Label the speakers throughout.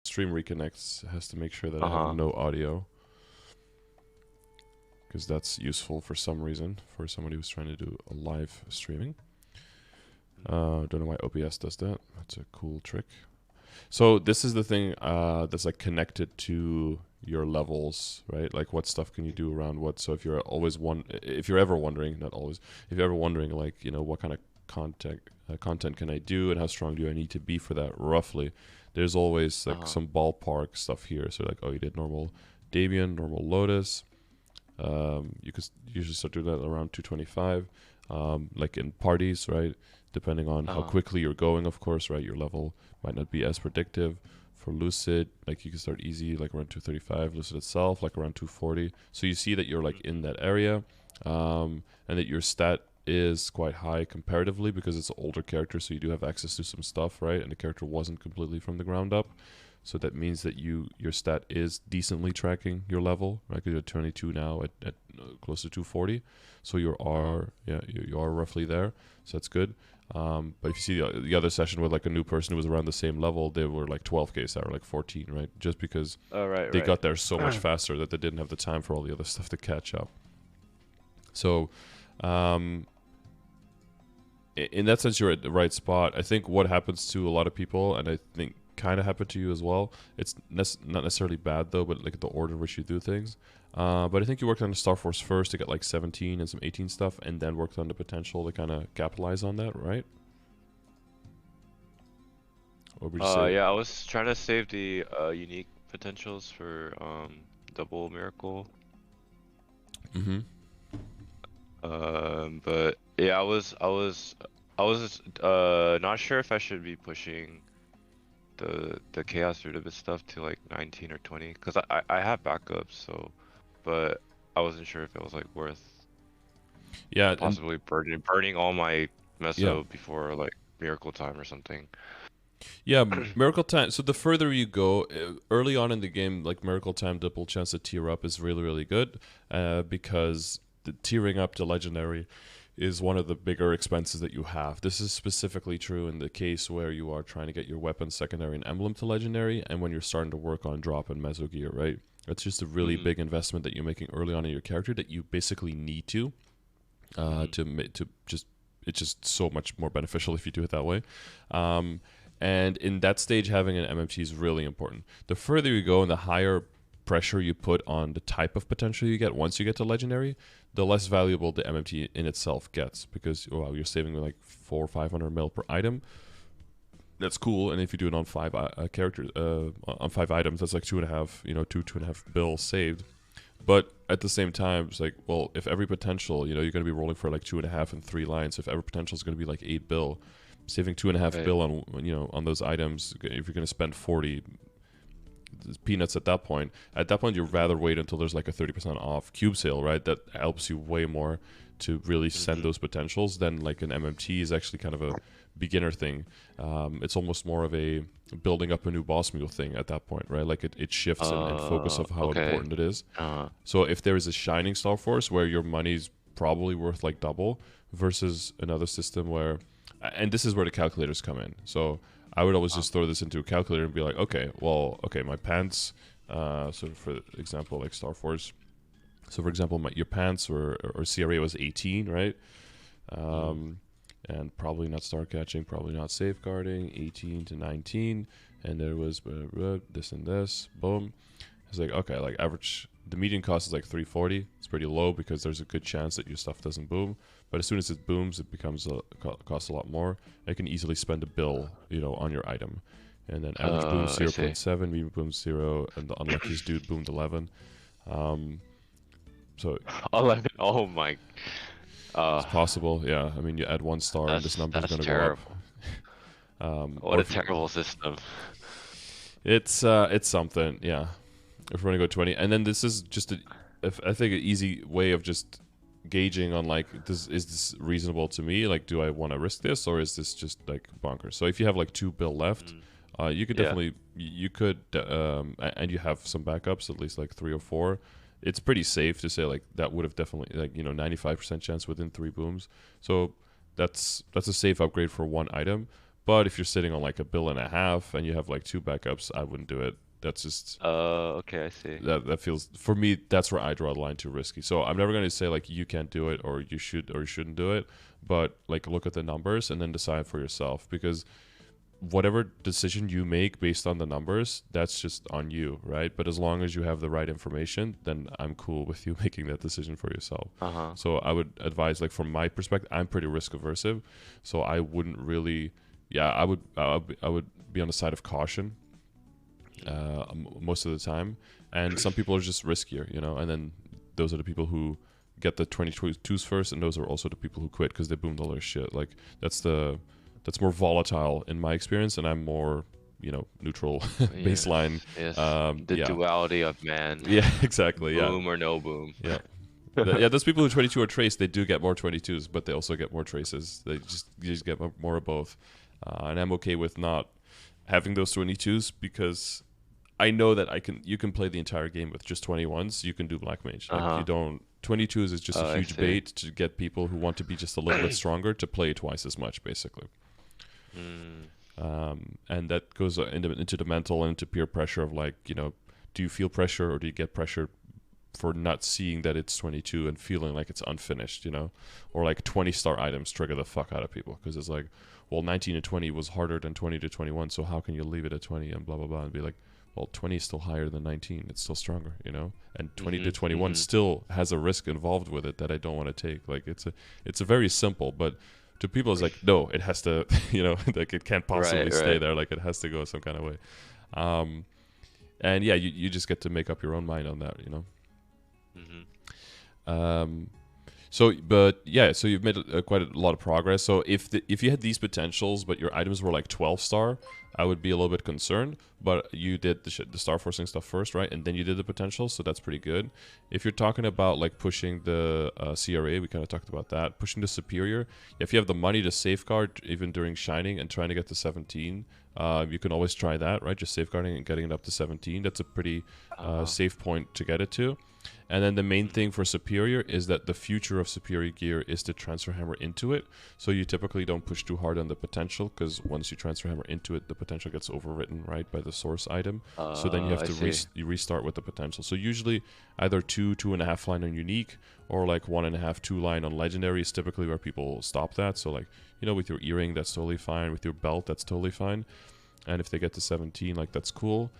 Speaker 1: stream reconnects, has to make sure that I have
Speaker 2: Uh-huh.
Speaker 1: no audio, because that's useful for some reason for somebody who's trying to do a live streaming. Don't know why OBS does that. That's a cool trick. So this is the thing that's like connected to your levels, right? Like what stuff can you do around what? So if you're if you're ever wondering, not always, if you're ever wondering, like what kind of content can I do and how strong do I need to be for that roughly? There's always like
Speaker 2: Uh-huh.
Speaker 1: some ballpark stuff here. So like, oh, you did normal Debian, normal Lotus. You could usually start doing that around 225, like in parties, right? Depending on how
Speaker 2: Uh-huh.
Speaker 1: quickly you're going, of course, right? Your level might not be as predictive. For Lucid, like you can start easy, like around 235. Lucid itself, like around 240. So you see that you're like in that area, and that your stat is quite high comparatively because it's an older character, so you do have access to some stuff, right? And the character wasn't completely from the ground up. So that means that your stat is decently tracking your level, right? Because you're 22 now at close to 240, so
Speaker 2: Uh-huh.
Speaker 1: you are roughly there. So that's good. But if you see the other session with like a new person who was around the same level, they were like 12k stat or like 14, right? Just because
Speaker 2: Oh, right,
Speaker 1: they
Speaker 2: right.
Speaker 1: got there so much faster that they didn't have the time for all the other stuff to catch up. So, um, in that sense, you're at the right spot. I think what happens to a lot of people, and I think kind of happened to you as well. It's not necessarily bad though, but like the order in which you do things. But I think you worked on the Star Force first to get like 17 and some 18 stuff, and then worked on the potential to kind of capitalize on that, right? Or would you say?
Speaker 2: Yeah, I was trying to save the unique potentials for double miracle.
Speaker 1: Mm-hmm.
Speaker 2: But yeah, I was not sure if I should be pushing the chaos rid of it stuff to like 19 or 20 because I have backups, so but I wasn't sure if it was like worth
Speaker 1: Yeah, and
Speaker 2: possibly burning all my
Speaker 1: yeah,
Speaker 2: meso before like miracle time or something.
Speaker 1: yeah. Miracle Time. So the further you go, early on in the game, like Miracle Time, double chance to tier up is really really good, because the tiering up to legendary is one of the bigger expenses that you have. This is specifically true in the case where you are trying to get your weapon secondary and emblem to legendary, and when you're starting to work on drop and meso gear, right? It's just a really
Speaker 2: Mm-hmm.
Speaker 1: big investment that you're making early on in your character that you basically need
Speaker 2: Mm-hmm.
Speaker 1: to just it's just so much more beneficial if you do it that way. And in that stage, having an MMT is really important. The further you go and the higher pressure you put on the type of potential you get once you get to legendary, the less valuable the MMT in itself gets because wow, you're saving like 400 or 500 mil per item. That's cool, and if you do it on five characters, on 5 items, that's like 2.5, two and a half bills saved. But at the same time, it's like, well, if every potential, you're going to be rolling for like 2.5 and 3 lines. So if every potential is going to be like 8 bill, saving 2.5
Speaker 2: Right.
Speaker 1: bill on on those items, if you're going to spend 40, it's peanuts at that point. At that point, you'd rather wait until there's like a 30% off cube sale, right? That helps you way more to really send
Speaker 2: Mm-hmm.
Speaker 1: those potentials than like an MMT is actually kind of a beginner thing. It's almost more of a building up a new boss mule thing at that point, right? Like it shifts in focus of how
Speaker 2: Okay.
Speaker 1: important it is.
Speaker 2: Uh,
Speaker 1: So if there is a shining Star Force where your money's probably worth like double versus another system where, and this is where the calculators come in. So I would always
Speaker 2: uh,
Speaker 1: just throw this into a calculator and be like, okay, well, okay, my pants. So for example, like Star Force. So for example, your pants or CRA was 18, right?
Speaker 2: mm,
Speaker 1: Um, and probably not star catching, probably not safeguarding, 18 to 19, and there was this and this, boom. It's like, okay, like average, the median cost is like 340. It's pretty low because there's a good chance that your stuff doesn't boom. But as soon as it booms, it becomes costs a lot more. I can easily spend a bill, on your item. And then average boom
Speaker 2: I
Speaker 1: zero
Speaker 2: see.
Speaker 1: point 0.7, median boom 0, and the unluckiest dude boomed 11. Um, so
Speaker 2: 11. Oh my.
Speaker 1: it's
Speaker 2: Uh,
Speaker 1: possible, yeah. I mean, you add 1 star and this number is
Speaker 2: that's
Speaker 1: going to go up.
Speaker 2: terrible.
Speaker 1: Or
Speaker 2: What a
Speaker 1: if you,
Speaker 2: terrible system.
Speaker 1: it's something, yeah. If we're gonna go 20, and then this is just I think an easy way of just gauging on like is this reasonable to me? Like, do I want to risk this or is this just like bonkers? So if you have like 2 bill left,
Speaker 2: Mm,
Speaker 1: you could
Speaker 2: yeah.
Speaker 1: definitely you could and you have some backups, at least like 3 or 4. It's pretty safe to say like that would have definitely like 95% chance within 3 booms. So that's a safe upgrade for one item. But if you're sitting on like a bill and a half and you have like 2 backups, I wouldn't do it. That's just
Speaker 2: Okay, I see.
Speaker 1: that feels, for me, that's where I draw the line, too risky. So I'm never going to say like you can't do it or you should or you shouldn't do it, but like look at the numbers and then decide for yourself, because whatever decision you make based on the numbers, that's just on you, right? But as long as you have the right information, then I'm cool with you making that decision for yourself. So I would advise, like from my perspective, I'm pretty risk aversive, so I wouldn't really, I would be on the side of caution most of the time. And some people are just riskier, you know, and then those are the people who get the 22s first, and those are also the people who quit because they boomed all their shit. Like that's more volatile in my experience, and I'm more, you know, neutral baseline.
Speaker 2: Yes. The duality of man.
Speaker 1: Yeah, exactly.
Speaker 2: Boom or no boom.
Speaker 1: Yeah. Those people who 22 are trace, they do get more 22s, but they also get more traces. They just get more of both. And I'm okay with not having those 22s because I know that you can play the entire game with just 21s. You can do Black Mage. Like you don't. 22s is just a huge bait to get people who want to be just a little bit stronger to play twice as much, basically. And that goes into the mental and into peer pressure of like, you know, do you feel pressure or do you get pressure for not seeing that it's 22 and feeling like it's unfinished, you know? Or like 20-star items trigger the fuck out of people because it's like, well, 19 to 20 was harder than 20 to 21, so how can you leave it at 20 and blah, blah, blah, and be like, well, 20 is still higher than 19. It's still stronger, you know? And 20 to 21 still has a risk involved with it that I don't want to take. Like, it's a very simple, but to people it's like, no, it has to, you know, like it can't possibly stay there. Like it has to go some kind of way. And yeah, you just get to make up your own mind on that, you know? So you've made quite a lot of progress. So if you had these potentials, but your items were like 12-star, I would be a little bit concerned. But you did the star forcing stuff first, right? And then you did the potential, so that's pretty good. If you're talking about like pushing the CRA, we kind of talked about that. Pushing the superior, if you have the money to safeguard even during shining and trying to get to 17, you can always try that, right? Just safeguarding and getting it up to 17. That's a pretty safe point to get it to. And then the main thing for superior is that the future of superior gear is to transfer hammer into it. So you typically don't push too hard on the potential because once you transfer hammer into it, the potential gets overwritten, right, by the source item. So then you have to restart with the potential. So usually either 2.5 line on unique or like 1.5, 2 line on legendary is typically where people stop that. So like, you know, with your earring, that's totally fine. With your belt, that's totally fine. And if they get to 17, like that's cool.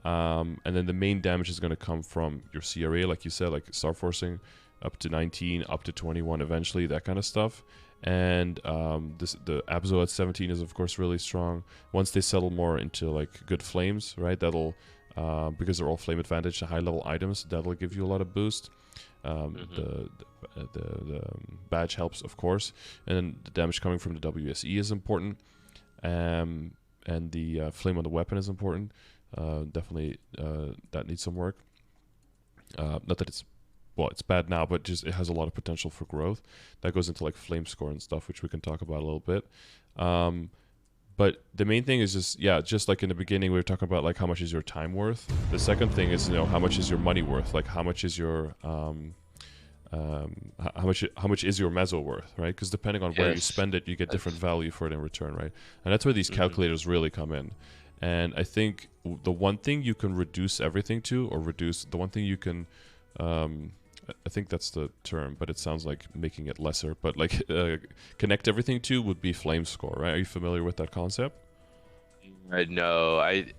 Speaker 1: And then the main damage is going to come from your CRA, like you said, like star forcing up to 19, up to 21 eventually, that kind of stuff. And the Abzo at 17 is of course really strong. Once they settle more into like good flames, right, that'll because they're all flame advantage, the high level items, that'll give you a lot of boost. The badge helps, of course, and then the damage coming from the WSE is important, and the flame on the weapon is important. Definitely that needs some work. Not that it's bad now, but just it has a lot of potential for growth. That goes into like flame score and stuff, which we can talk about a little bit. But the main thing is just like in the beginning we were talking about like how much is your time worth. The second thing is, you know, how much is your money worth? Like how much is your how much is your meso worth, right? Because depending on where you spend it, you get different value for it in return, right? And that's where these calculators really come in. And I think the one thing you can reduce everything to, or reduce the one thing you can, I think that's the term, but it sounds like making it lesser, but like connect everything to would be flame score, right? Are you familiar with that concept?
Speaker 2: No, I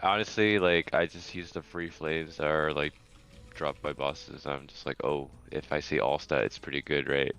Speaker 2: honestly, like, I just use the free flames that are like dropped by bosses. I'm just like, oh, if I see all stat, it's pretty good, right?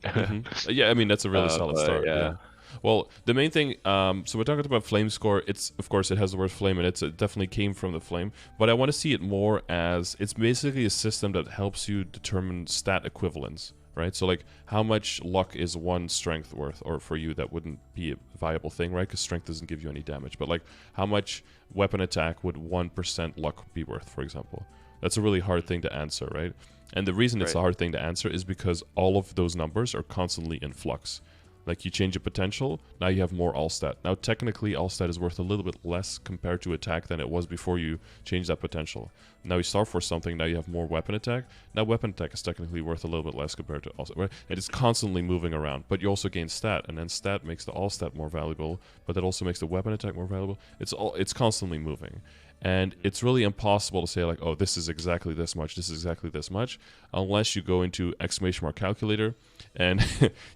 Speaker 1: Yeah, I mean, that's a really solid start. Yeah. Well, the main thing, so we're talking about flame score. It's, of course, it has the word flame in it, so it definitely came from the flame. But I want to see it more as, it's basically a system that helps you determine stat equivalence, right? So, like, how much luck is one strength worth? Or for you, that wouldn't be a viable thing, right? Because strength doesn't give you any damage. But, like, how much weapon attack would 1% luck be worth, for example? That's a really hard thing to answer, right? And the reason it's a hard thing to answer is because all of those numbers are constantly in flux. Like you change a potential, now you have more all stat. Now technically all stat is worth a little bit less compared to attack than it was before you changed that potential. Now you Star Force something, now you have more weapon attack. Now weapon attack is technically worth a little bit less compared to all stat, right? And it's constantly moving around, but you also gain stat, and then stat makes the all stat more valuable, but that also makes the weapon attack more valuable. It's constantly moving. And it's really impossible to say like, oh, this is exactly this much, this is exactly this much, unless you go into exclamation mark calculator and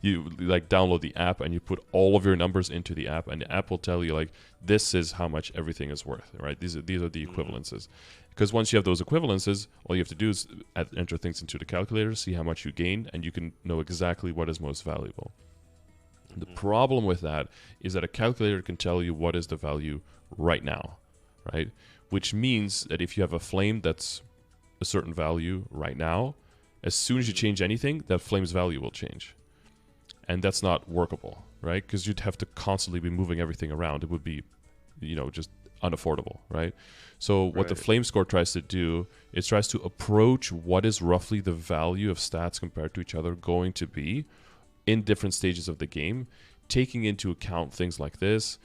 Speaker 1: you like download the app and you put all of your numbers into the app, and the app will tell you like, this is how much everything is worth, right? These are the equivalences. Because once you have those equivalences, all you have to do is enter things into the calculator, see how much you gain, and you can know exactly what is most valuable. The problem with that is that a calculator can tell you what is the value right now, right? Which means that if you have a flame that's a certain value right now, as soon as you change anything, that flame's value will change. And that's not workable, right? Because you'd have to constantly be moving everything around. It would be, just unaffordable, right? So what the flame score tries to do is tries to approach what is roughly the value of stats compared to each other going to be in different stages of the game, taking into account things like this,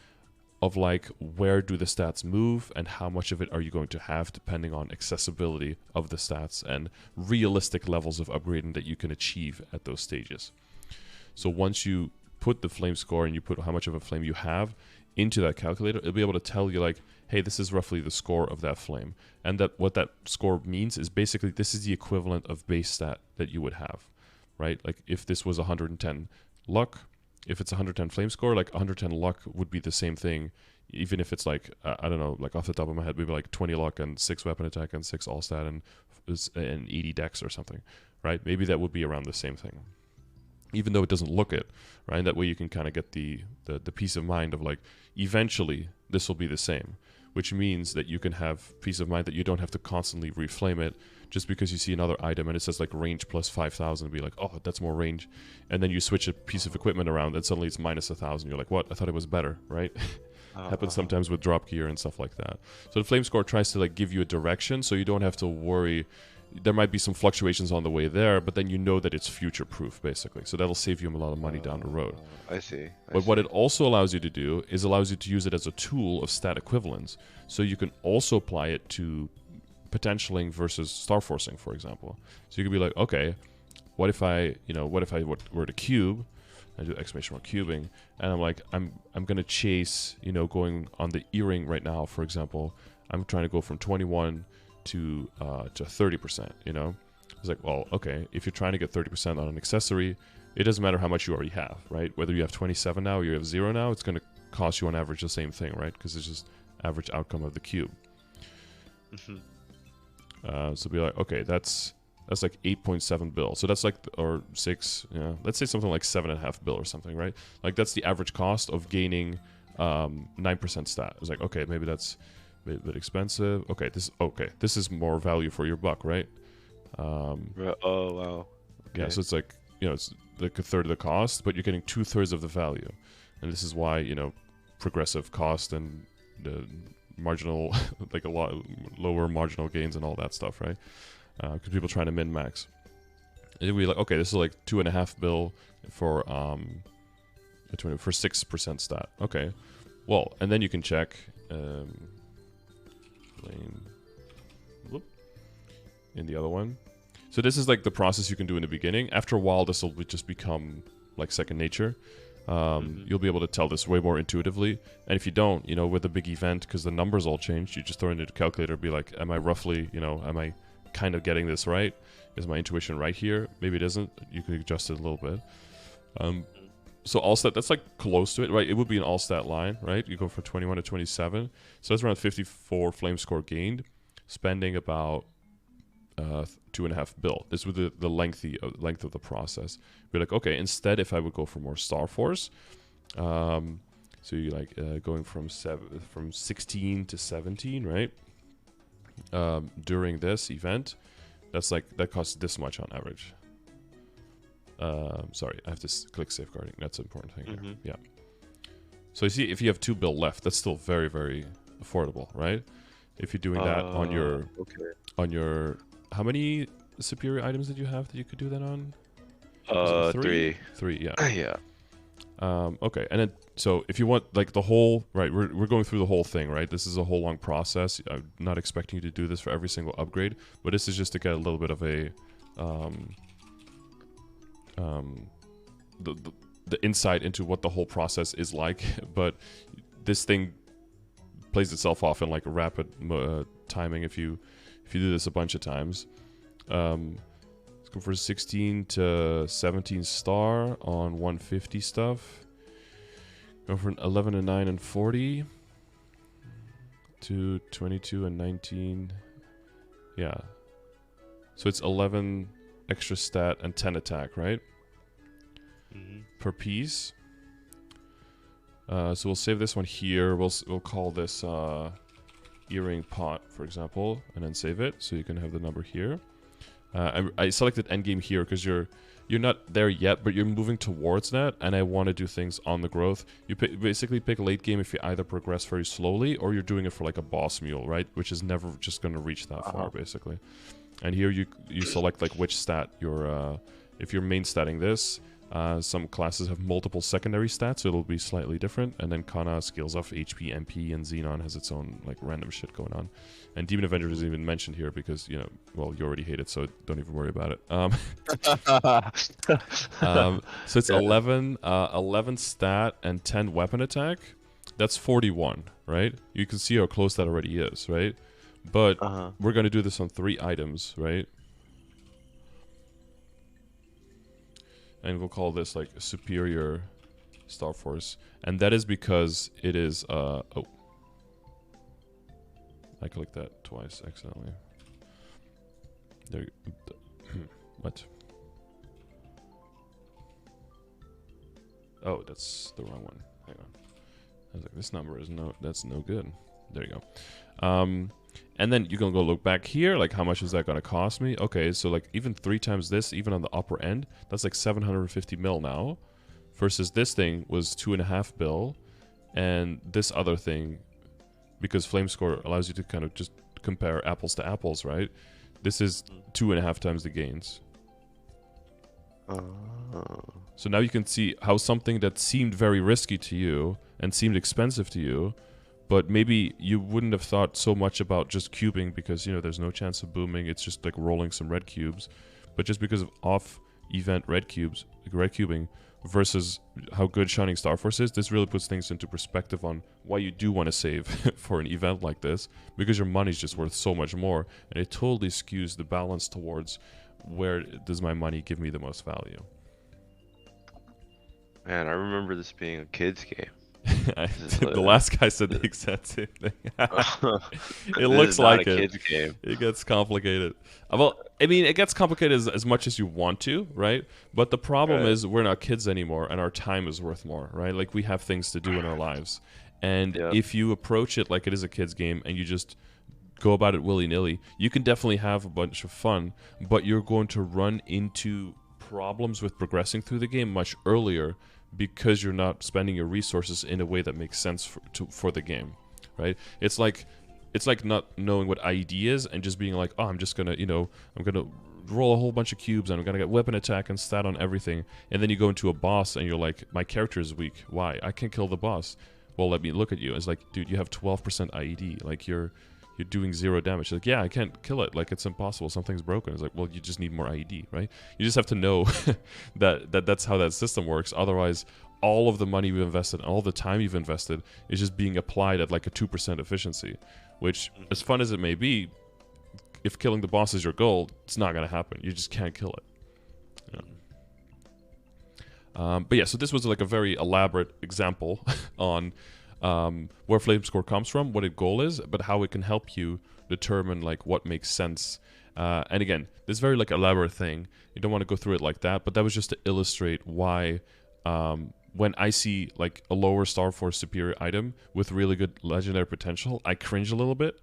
Speaker 1: of like where do the stats move and how much of it are you going to have depending on accessibility of the stats and realistic levels of upgrading that you can achieve at those stages. So once you put the flame score and you put how much of a flame you have into that calculator, it'll be able to tell you like, hey, this is roughly the score of that flame. And that what that score means is basically this is the equivalent of base stat that you would have, right? Like if this was 110 luck, if it's 110 flame score, like 110 luck would be the same thing, even if it's like, I don't know, like off the top of my head, maybe like 20 luck and 6 weapon attack and 6 all stat and 80 dex or something, right? Maybe that would be around the same thing, even though it doesn't look it, right? That way you can kind of get the peace of mind of like, eventually this will be the same, which means that you can have peace of mind that you don't have to constantly reflame it just because you see another item and it says like range plus 5,000 and be like, oh, that's more range. And then you switch a piece of equipment around and suddenly it's minus 1,000. You're like, what? I thought it was better, right? Happens sometimes with drop gear and stuff like that. So the flame score tries to like give you a direction so you don't have to worry. There might be some fluctuations on the way there, but then you know that it's future proof basically. So that'll save you a lot of money down the road.
Speaker 2: I see.
Speaker 1: But what it also allows you to do is allows you to use it as a tool of stat equivalence. So you can also apply it to potentialing versus star forcing, for example. So you could be like, okay, what if I were to cube, I do exclamation mark cubing, and I'm like, I'm gonna chase, going on the earring right now, for example, I'm trying to go from 21 to 30%, It's like, well, okay, if you're trying to get 30% on an accessory, it doesn't matter how much you already have, right? Whether you have 27 now or you have 0 now, it's gonna cost you on average the same thing, right? Because it's just average outcome of the cube. So be like, okay, that's like 8.7 bill. So that's like, or 6, let's say something like 7.5 bill or something, right? Like that's the average cost of gaining 9% stat. It's like, okay, maybe that's a bit expensive. Okay, this is more value for your buck, right?
Speaker 2: Oh wow. Okay.
Speaker 1: Yeah, so it's like, it's like a third of the cost, but you're getting 2/3 of the value. And this is why, progressive cost and the marginal, like a lot lower marginal gains and all that stuff, right? Because people trying to min max. It'd be like, okay, this is like 2.5 bill for 6% stat. Okay, well, and then you can check in the other one. So this is like the process you can do in the beginning. After a while, this will just become like second nature. You'll be able to tell this way more intuitively. And if you don't, with a big event, because the numbers all changed, you just throw it into the calculator, be like, am I roughly, am I kind of getting this right? Is my intuition right here? Maybe it isn't. You can adjust it a little bit. So all stat, that's like close to it, right? It would be an all stat line, right? You go from 21 to 27. So that's around 54 flame score gained, spending about 2.5 bill. This would be the length of the process. Be like, okay, instead, if I would go for more Star Force, so you like going from 16 to 17, right? During this event, that costs this much on average. Sorry, I have to click safeguarding. That's an important thing here. Yeah. So you see, if you have 2 bill left, that's still very, very affordable, right? If you're doing that on your how many superior items did you have that you could do that on?
Speaker 2: 3.
Speaker 1: 3, yeah.
Speaker 2: Yeah.
Speaker 1: Okay, and then so if you want like the whole right, we're going through the whole thing, right? This is a whole long process. I'm not expecting you to do this for every single upgrade, but this is just to get a little bit of a the, the insight into what the whole process is like. But this thing plays itself off in like a rapid timing if you do this a bunch of times. Let's go for 16 to 17 star on 150 stuff. Go for 11 and 9 and 40 to 22 and 19. Yeah. So it's 11 extra stat and 10 attack, right? Per piece. So we'll save this one here. We'll call this earring pot, for example, and then save it so you can have the number here. I selected endgame here because you're not there yet, but you're moving towards that, and I want to do things on the growth. You basically pick late game if you either progress very slowly or you're doing it for like a boss mule, right? Which is never just going to reach that far, basically. And here you select like which stat you're if you're main statting this. Some classes have multiple secondary stats, so it'll be slightly different. And then Kana scales off HP, MP, and Xenon has its own like random shit going on. And Demon Avenger isn't even mentioned here because, you know, well, you already hate it, so don't even worry about it. So it's 11 stat and 10 weapon attack. That's 41, right? You can see how close that already is, right? But we're going to do this on 3 items, right? And we'll call this like superior Star Force. And that is because it is, oh. I clicked that twice accidentally. There you go. What? Oh, that's the wrong one. Hang on. I was like, this number is that's no good. There you go. And then you can go look back here, like how much is that going to cost me? Okay, so like even 3 times this, even on the upper end, that's like 750 mil now. Versus this thing was 2.5 bill. And this other thing, because Flamescore allows you to kind of just compare apples to apples, right? This is 2.5 times the gains. So now you can see how something that seemed very risky to you and seemed expensive to you, but maybe you wouldn't have thought so much about just cubing because, you know, there's no chance of booming. It's just like rolling some red cubes. But just because of off-event red cubes, like red cubing, versus how good Shining Star Force is, this really puts things into perspective on why you do want to save for an event like this, because your money's just worth so much more, and it totally skews the balance towards where does my money give me the most value.
Speaker 2: Man, I remember this being a kid's game.
Speaker 1: The last guy said the exact same thing. It
Speaker 2: This
Speaker 1: looks
Speaker 2: is not
Speaker 1: like
Speaker 2: a
Speaker 1: it.
Speaker 2: kid's game.
Speaker 1: It gets complicated. Well, I mean, it gets complicated as much as you want to, right? But the problem is we're not kids anymore, and our time is worth more, right? Like, we have things to do in our lives. And if you approach it like it is a kid's game and you just go about it willy-nilly, you can definitely have a bunch of fun, but you're going to run into problems with progressing through the game much earlier because you're not spending your resources in a way that makes sense for the game, right? It's like not knowing what IED is and just being like, oh, I'm just gonna, I'm gonna roll a whole bunch of cubes and I'm gonna get weapon attack and stat on everything, and then you go into a boss and you're like, my character is weak. Why? I can't kill the boss. Well, let me look at you. It's like, dude, you have 12% IED. Like, you're doing 0 damage. Like, yeah, I can't kill it. Like, it's impossible. Something's broken. It's like, well, you just need more IED, right? You just have to know that's how that system works. Otherwise, all of the money you've invested, all the time you've invested is just being applied at like a 2% efficiency, which, as fun as it may be, if killing the boss is your goal, it's not going to happen. You just can't kill it. Yeah. But yeah, so this was like a very elaborate example on where Flamescore comes from, what its goal is, but how it can help you determine like what makes sense. And again, this is very like elaborate thing. You don't want to go through it like that, but that was just to illustrate why when I see like a lower Star Force superior item with really good legendary potential, I cringe a little bit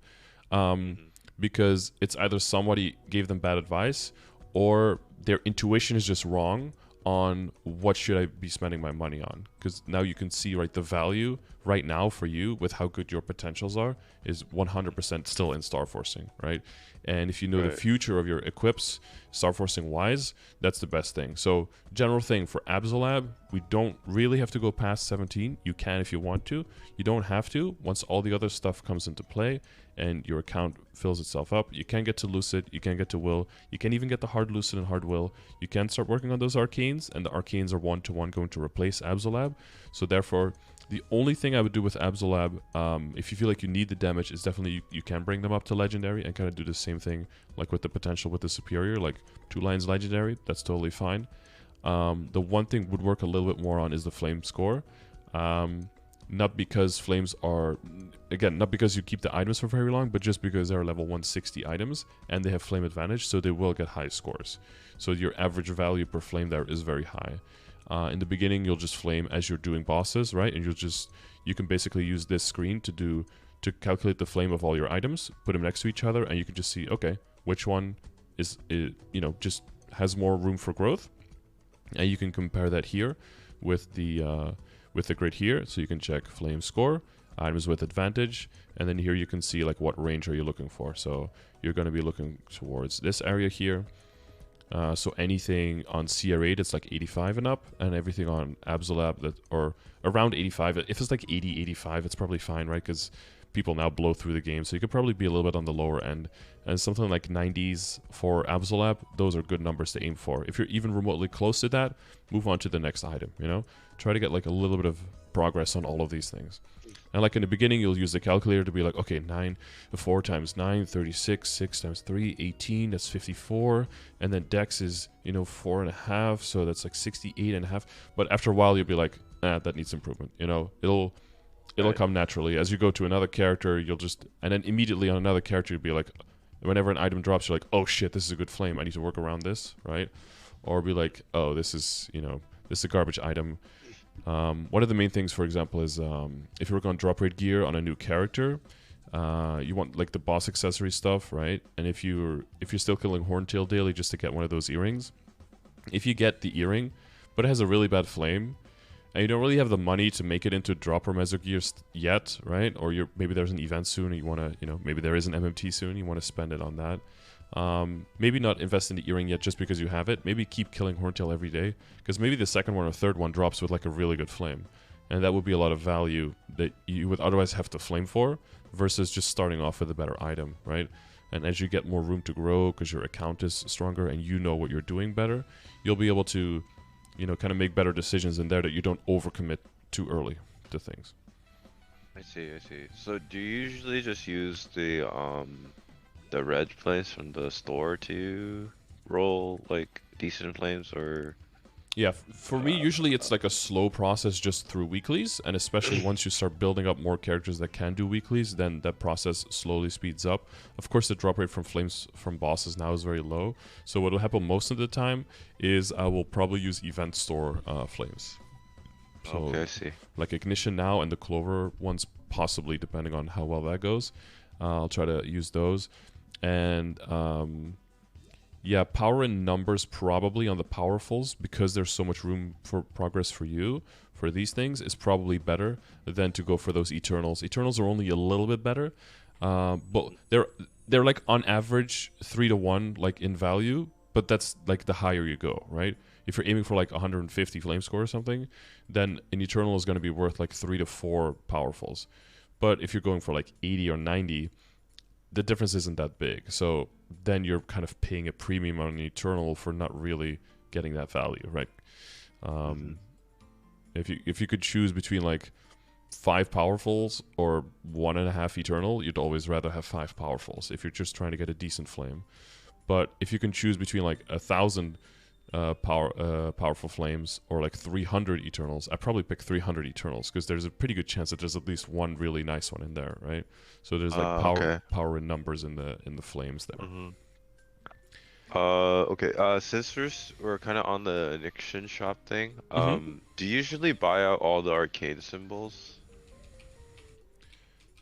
Speaker 1: because it's either somebody gave them bad advice or their intuition is just wrong on what should I be spending my money on, because now you can see, right, the value right now for you, with how good your potentials are, is 100% still in star forcing, right? And if you know the
Speaker 2: Right.
Speaker 1: future of your equips, star forcing wise, that's the best thing. So general thing for Absolab, we don't really have to go past 17. You can if you want to. You don't have to. Once all the other stuff comes into play and your account fills itself up, you can get to Lucid, you can get to Will, you can even get the hard Lucid and hard Will. You can start working on those Arcanes, and the Arcanes are one-to-one going to replace Absolab. So therefore, the only thing I would do with Absolab, if you feel like you need the damage, is definitely you can bring them up to Legendary and kind of do the same thing like with the potential with the Superior, like 2 lines Legendary. That's totally fine. The one thing would work a little bit more on is the Flame score. Not because Flames are, again, not because you keep the items for very long, but just because they're level 160 items and they have Flame advantage, so they will get high scores. So your average value per Flame there is very high. In the beginning, you'll just flame as you're doing bosses, right? And you can basically use this screen to calculate the flame of all your items, put them next to each other, and you can just see, okay, which one is just has more room for growth, and you can compare that here with the grid here. So you can check flame score, items with advantage, and then here you can see like what range are you looking for. So you're going to be looking towards this area here. So anything on CR8, it's like 85 and up, and everything on Absolab or around 85. If it's like 80, 85, it's probably fine, right? Because people now blow through the game, so you could probably be a little bit on the lower end. And something like 90s for Absolab, those are good numbers to aim for. If you're even remotely close to that, move on to the next item, Try to get like a little bit of progress on all of these things. And like in the beginning, you'll use the calculator to be like, okay, 4 times 9, 36, 6 times 3, 18, that's 54. And then Dex is, 4.5, so that's like 68.5. But after a while, you'll be like, that needs improvement. It'll come naturally. As you go to another character, and then immediately on another character, you'll be like, whenever an item drops, you're like, oh shit, this is a good flame. I need to work around this, right? Or be like, oh, this is a garbage item. One of the main things, for example, is if you work on drop rate gear on a new character, you want like the boss accessory stuff, right? And if you're still killing Horntail daily just to get one of those earrings, if you get the earring, but it has a really bad flame, and you don't really have the money to make it into drop or meso gear yet, right? Or maybe there's an event soon, and you want to, maybe there is an MMT soon, you want to spend it on that. Maybe not invest in the earring yet just because you have it. Maybe keep killing Horntail every day, because maybe the second one or third one drops with like a really good flame, and that would be a lot of value that you would otherwise have to flame for, versus just starting off with a better item, right? And as you get more room to grow because your account is stronger and you know what you're doing better, you'll be able to kind of make better decisions in there, that you don't overcommit too early to things.
Speaker 2: I see. So do you usually just use the red flames from the store to roll like decent flames, or?
Speaker 1: Yeah, for me, usually it's like a slow process just through weeklies, and especially once you start building up more characters that can do weeklies, then that process slowly speeds up. Of course, the drop rate from flames from bosses now is very low, so what will happen most of the time is I will probably use event store flames. So,
Speaker 2: okay, I see.
Speaker 1: Like Ignition now and the Clover ones, possibly, depending on how well that goes. I'll try to use those. And yeah, power in numbers probably on the powerfuls, because there's so much room for progress for you for these things, is probably better than to go for those Eternals. Eternals are only a little bit better, but they're like on average 3 to 1 like in value, but that's like the higher you go, right? If you're aiming for like 150 flame score or something, then an Eternal is going to be worth like 3 to 4 powerfuls. But if you're going for like 80 or 90, the difference isn't that big. So then you're kind of paying a premium on an Eternal for not really getting that value, right? If you could choose between like 5 powerfuls or 1.5 Eternal, you'd always rather have 5 powerfuls if you're just trying to get a decent flame. But if you can choose between like 1,000 powerful flames or like 300 Eternals, I probably pick 300 Eternals, because there's a pretty good chance that there's at least one really nice one in there, right? So there's like power in numbers in the flames there.
Speaker 2: Okay. Since we're kind of on the addiction shop thing, do you usually buy out all the arcane symbols?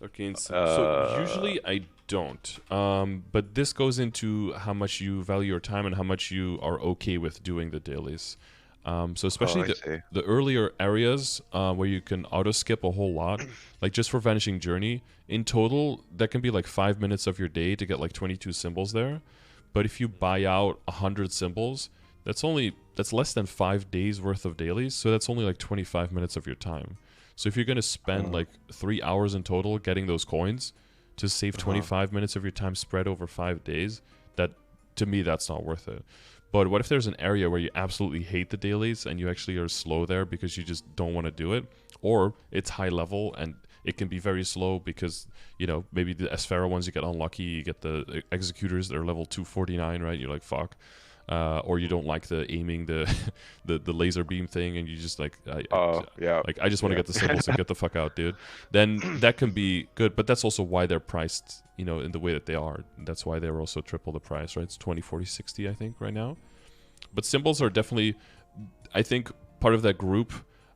Speaker 1: Arcane symbols. So usually I don't. But this goes into how much you value your time and how much you are okay with doing the dailies. So
Speaker 2: Oh,
Speaker 1: especially
Speaker 2: I see.
Speaker 1: the earlier areas where you can auto skip a whole lot, like just for Vanishing Journey, in total that can be like 5 minutes of your day to get like 22 symbols there. But if you buy out 100 symbols, that's less than 5 days worth of dailies, so that's only like 25 minutes of your time. So if you're gonna spend like 3 hours in total getting those coins to save 25 minutes of your time spread over 5 days, that to me that's not worth it. But what if there's an area where you absolutely hate the dailies and you actually are slow there because you just don't want to do it, or it's high level and it can be very slow because, you know, maybe the Esfera ones you get unlucky, you get the executors that are level 249, right? You're like, fuck. Or you don't like the aiming, the laser beam thing, and you just like,
Speaker 2: Oh, yeah.
Speaker 1: like I just want to get the symbols and get the fuck out, dude. Then that can be good, but that's also why they're priced, you know, in the way that they are. That's why they're also triple the price, right? It's 20, 40, 60, I think, right now. But symbols are definitely, I think, part of that group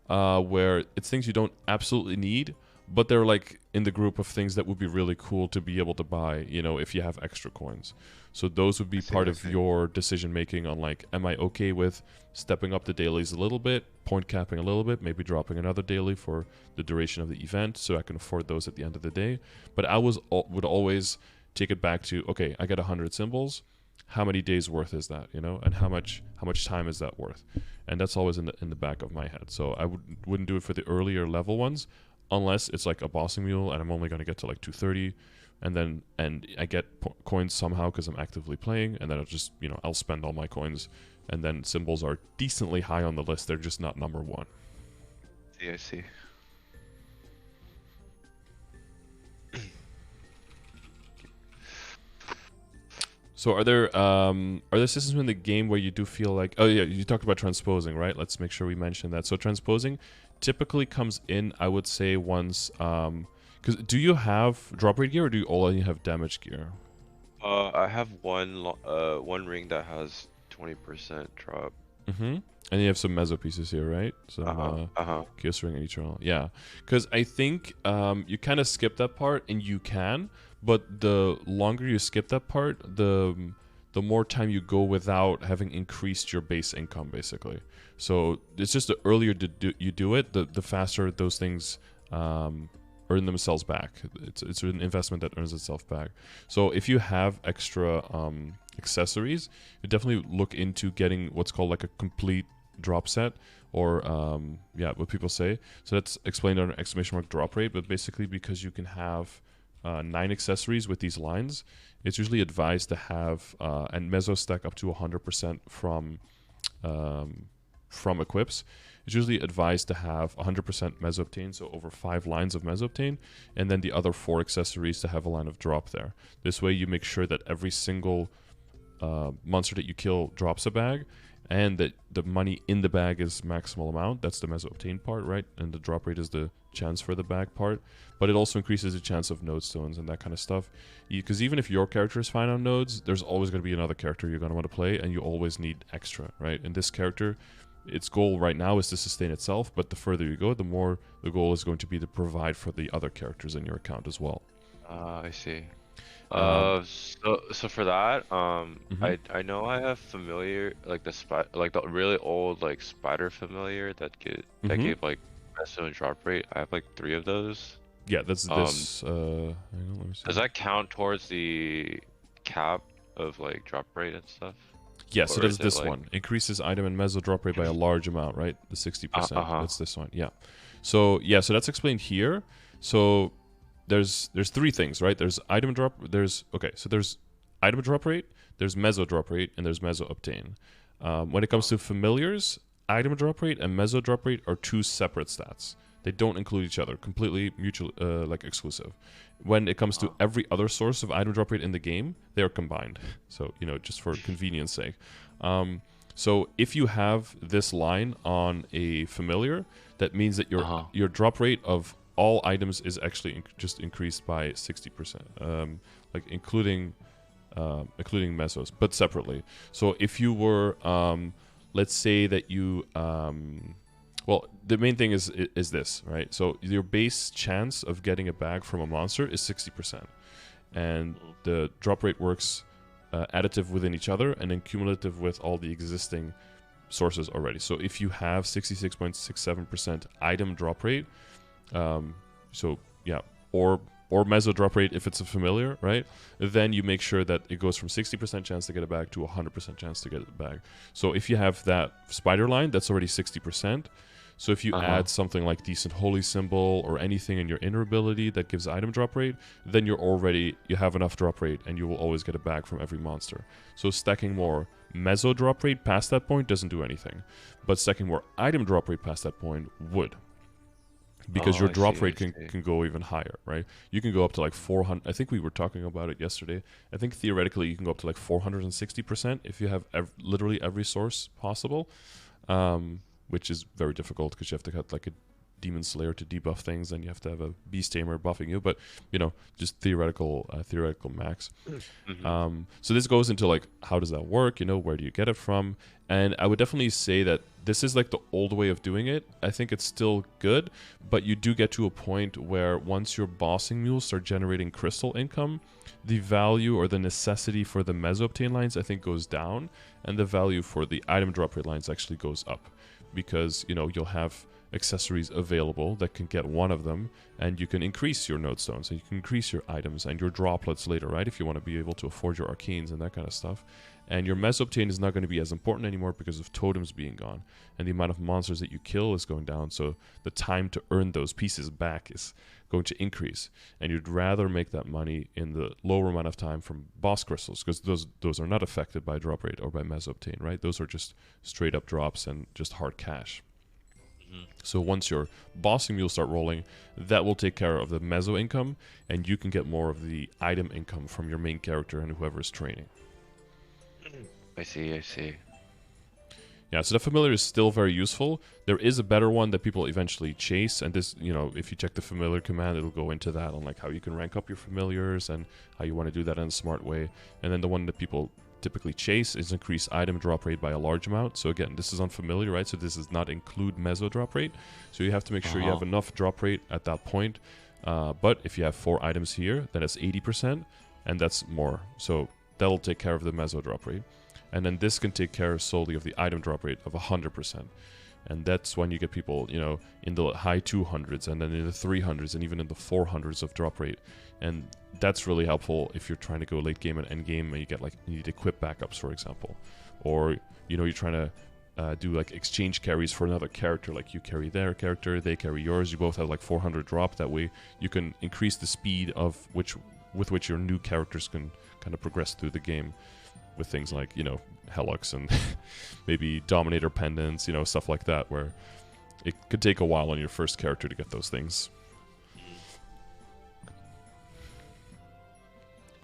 Speaker 1: where it's things you don't absolutely need, but they're like in the group of things that would be really cool to be able to buy, you know, if you have extra coins. So those would be part of your decision making on like, am I okay with stepping up the dailies a little bit, point capping a little bit, maybe dropping another daily for the duration of the event so I can afford those at the end of the day. But I would always take it back to, okay, I get 100 symbols. How many days worth is that, you know, and how much time is that worth? And that's always in the back of my head. So I wouldn't do it for the earlier level ones unless it's like a bossing mule and I'm only going to get to like 230 and I get coins somehow because I'm actively playing, and then I'll just, you know, I'll spend all my coins, and then symbols are decently high on the list. They're just not number one.
Speaker 2: Yeah, I see.
Speaker 1: So are there systems in the game where you do feel like, oh yeah, you talked about transposing, right? Let's make sure we mention that. So transposing typically comes in, I would say, once because do you have drop rate gear or do you only have damage gear?
Speaker 2: I have one ring that has 20% drop.
Speaker 1: Mm-hmm. And you have some meso pieces here, right? Some Chaos Ring and Eternal. Yeah. Because I think you kind of skip that part, and you can, but the longer you skip that part, the more time you go without having increased your base income, basically. So it's just the earlier you do it, the faster those things earn themselves back. It's an investment that earns itself back. So if you have extra accessories, you definitely look into getting what's called like a complete drop set, or what people say. So that's explained on exclamation mark drop rate, but basically because you can have 9 accessories with these lines, it's usually advised to have and meso stack up to 100% from equips. It's usually advised to have 100% meso obtain, so over 5 lines of meso obtain, and then the other 4 accessories to have a line of drop there. This way you make sure that every single monster that you kill drops a bag, and that the money in the bag is maximal amount. That's the meso obtain part, right? And the drop rate is the chance for the bag part. But it also increases the chance of node stones and that kind of stuff. Because even if your character is fine on nodes, there's always going to be another character you're going to want to play, and you always need extra, right? And this character, its goal right now is to sustain itself, but the further you go, the more the goal is going to be to provide for the other characters in your account as well.
Speaker 2: I see. So for that, I know I have familiar, like the really old like spider familiar that gave like meso and drop rate. I have like 3 of those.
Speaker 1: Yeah, that's this. Hang on, let me see.
Speaker 2: Does that count towards the cap of like drop rate and stuff?
Speaker 1: Yes, so does this one. Increases item and meso drop rate by a large amount, right? The 60%. That's this one. Yeah. So so that's explained here. So there's 3 things, right? There's item drop. There's item drop rate. There's meso drop rate, and there's meso obtain. When it comes to familiars, item drop rate and meso drop rate are 2 separate stats. They don't include each other. Completely mutual, like exclusive. When it comes to every other source of item drop rate in the game, they are combined. So, you know, just for convenience sake. So if you have this line on a familiar, that means that your drop rate of all items is actually just increased by 60%, like including mesos, but separately. So if you were, let's say that you, well, the main thing is this, right? So your base chance of getting a bag from a monster is 60%, and the drop rate works additive within each other and then cumulative with all the existing sources already. So if you have 66.67% item drop rate, so yeah, or meso drop rate if it's a familiar, right? Then you make sure that it goes from 60% chance to get it back to 100% chance to get it back. So if you have that spider line, that's already 60%. So if you add something like Decent Holy Symbol or anything in your inner ability that gives item drop rate, then you have enough drop rate and you will always get it back from every monster. So stacking more meso drop rate past that point doesn't do anything. But stacking more item drop rate past that point would. Because your drop rate can go even higher, right? You can go up to like 400. I think we were talking about it yesterday. I think theoretically you can go up to like 460% if you have literally every source possible. Which is very difficult because you have to cut like a Demon Slayer to debuff things, and you have to have a Beast Tamer buffing you. But just theoretical max. So this goes into like, how does that work? Where do you get it from? And I would definitely say that this is like the old way of doing it. I think it's still good, but you do get to a point where once your bossing mules start generating crystal income, the value or the necessity for the meso obtain lines I think goes down, and the value for the item drop rate lines actually goes up. Because you'll have accessories available that can get one of them, and you can increase your node stones, and you can increase your items and your droplets later, right? If you want to be able to afford your arcanes and that kind of stuff. And your meso obtain is not going to be as important anymore because of totems being gone, and the amount of monsters that you kill is going down, so the time to earn those pieces back is going to increase. And you'd rather make that money in the lower amount of time from boss crystals, because those are not affected by drop rate or by meso obtain, right? Those are just straight up drops and just hard cash. So once your bossing mules start rolling, that will take care of the meso income, and you can get more of the item income from your main character and whoever is training.
Speaker 2: I see.
Speaker 1: Yeah, so the familiar is still very useful. There is a better one that people eventually chase, and this, if you check the familiar command, it'll go into that on like how you can rank up your familiars and how you want to do that in a smart way. And then the one that people typically chase is increase item drop rate by a large amount. So again, this is on familiar, right? So this does not include meso drop rate. So you have to make sure you have enough drop rate at that point. But if you have 4 items here, then it's 80%, and that's more. So that'll take care of the meso drop rate. And then this can take care solely of the item drop rate of 100%. And that's when you get people, in the high 200s and then in the 300s and even in the 400s of drop rate. And that's really helpful if you're trying to go late game and end game and you need equip backups, for example. Or, you're trying to do like exchange carries for another character, like you carry their character, they carry yours. You both have like 400 drop. That way you can increase the speed with which your new characters can kind of progress through the game. With things like, Helix and maybe Dominator pendants, stuff like that, where it could take a while on your first character to get those things.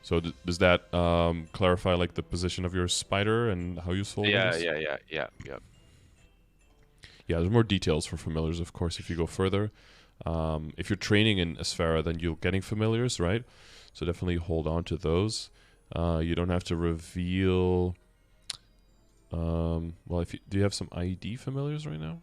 Speaker 1: So does that clarify like the position of your spider and how useful it is?
Speaker 2: Yeah.
Speaker 1: Yeah, there's more details for familiars, of course, if you go further. If you're training in Asphera, then you're getting familiars, right? So definitely hold on to those. You don't have to reveal. Well, do you have some ID familiars right now?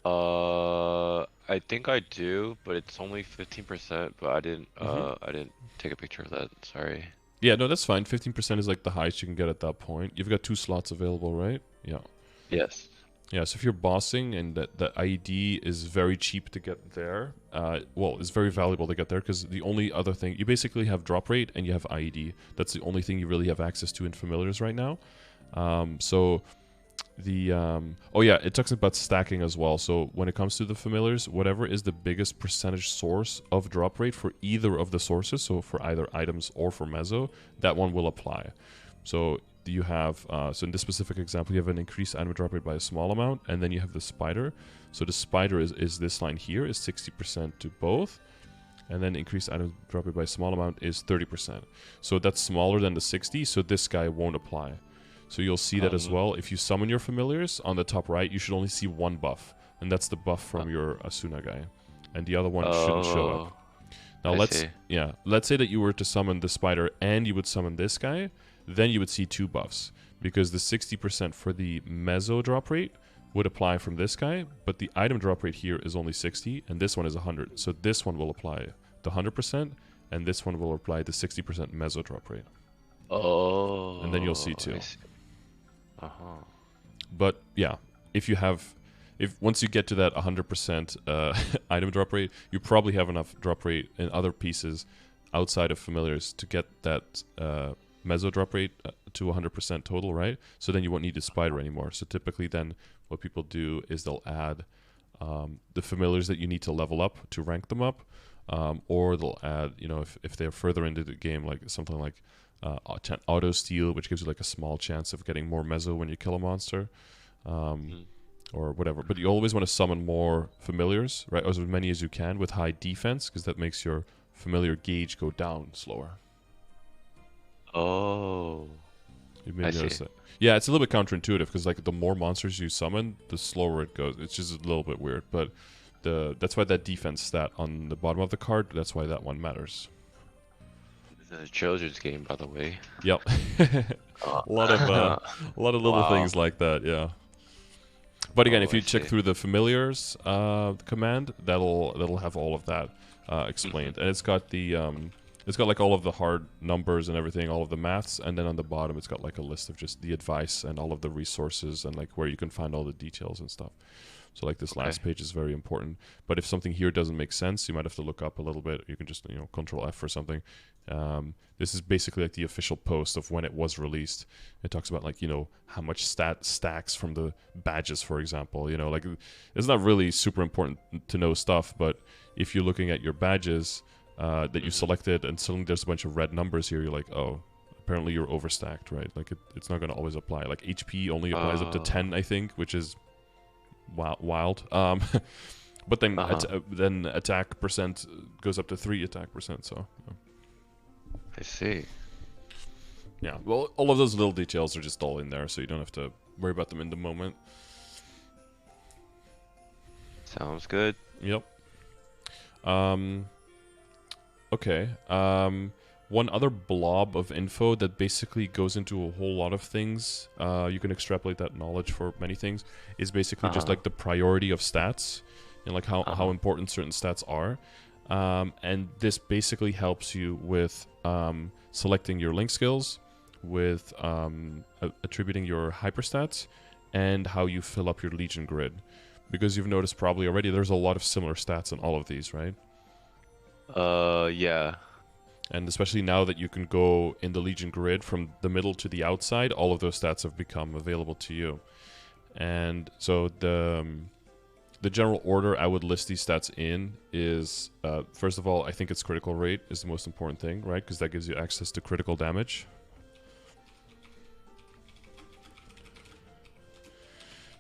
Speaker 2: I think I do, but it's only 15%. But I didn't take a picture of that. Sorry.
Speaker 1: Yeah, no, that's fine. 15% is like the highest you can get at that point. You've got 2 slots available, right? Yeah.
Speaker 2: Yes.
Speaker 1: Yeah, so if you're bossing and the ID is very cheap to get there, it's very valuable to get there because the only other thing, you basically have drop rate and you have ID. That's the only thing you really have access to in familiars right now. It talks about stacking as well. So when it comes to the familiars, whatever is the biggest percentage source of drop rate for either of the sources, so for either items or for meso, that one will apply. So you have, so in this specific example, you have an increased item drop rate by a small amount, and then you have the spider. So the spider is this line here, is 60% to both, and then increased item drop rate by a small amount is 30%. So that's smaller than the 60, so this guy won't apply. So you'll see that as well. If you summon your familiars, on the top right, you should only see 1 buff, and that's the buff from your Asuna guy, and the other one shouldn't show up. Now let's say that you were to summon the spider and you would summon this guy, then you would see 2 buffs, because the 60% for the meso drop rate would apply from this guy, but the item drop rate here is only 60, and this one is 100. So this one will apply the 100%, and this one will apply the 60% meso drop rate.
Speaker 2: Oh.
Speaker 1: And then you'll see 2. But yeah, if once you get to that 100% item drop rate, you probably have enough drop rate in other pieces outside of familiars to get that meso drop rate to 100% total, right? So then you won't need a spider anymore. So typically then what people do is they'll add the familiars that you need to level up to rank them up, or they'll add, if they're further into the game, like something like auto steal, which gives you like a small chance of getting more meso when you kill a monster, or whatever. But you always want to summon more familiars, right? Or as many as you can with high defense, because that makes your familiar gauge go down slower.
Speaker 2: Oh,
Speaker 1: You may
Speaker 2: I
Speaker 1: notice
Speaker 2: see.
Speaker 1: that. Yeah, it's a little bit counterintuitive because like the more monsters you summon, the slower it goes. It's just a little bit weird, but that's why that defense stat on the bottom of the card, that's why that one matters.
Speaker 2: It's a children's game, by the way.
Speaker 1: Yep.
Speaker 2: Oh.
Speaker 1: a lot of little
Speaker 2: Wow.
Speaker 1: things like that, yeah. But again, if
Speaker 2: I
Speaker 1: you check
Speaker 2: see.
Speaker 1: through the familiars command, that'll have all of that explained, and it's got like all of the hard numbers and everything, all of the maths, and then on the bottom it's got like a list of just the advice and all of the resources and like where you can find all the details and stuff. So like this last page is very important. But if something here doesn't make sense, you might have to look up a little bit. You can just Control F or something. This is basically like the official post of when it was released. It talks about like how much stacks from the badges, for example. Like it's not really super important to know stuff, but if you're looking at your badges that you selected and suddenly there's a bunch of red numbers here, you're like, oh, apparently you're overstacked, right? Like it's not going to always apply. Like HP only applies up to 10, I think, which is wild. But then then attack percent goes up to 3 attack percent. So
Speaker 2: I see.
Speaker 1: yeah, well, all of those little details are just all in there, so you don't have to worry about them in the moment.
Speaker 2: Sounds good.
Speaker 1: Yep. Okay. One other blob of info that basically goes into a whole lot of things, you can extrapolate that knowledge for many things, is basically just like the priority of stats and like how important certain stats are. And this basically helps you with selecting your link skills, with attributing your hyperstats, and how you fill up your Legion grid. Because you've noticed probably already there's a lot of similar stats in all of these, right?
Speaker 2: Yeah.
Speaker 1: And especially now that you can go in the Legion grid from the middle to the outside, all of those stats have become available to you. And so the general order I would list these stats in is, first of all, I think its critical rate is the most important thing, right? Because that gives you access to critical damage.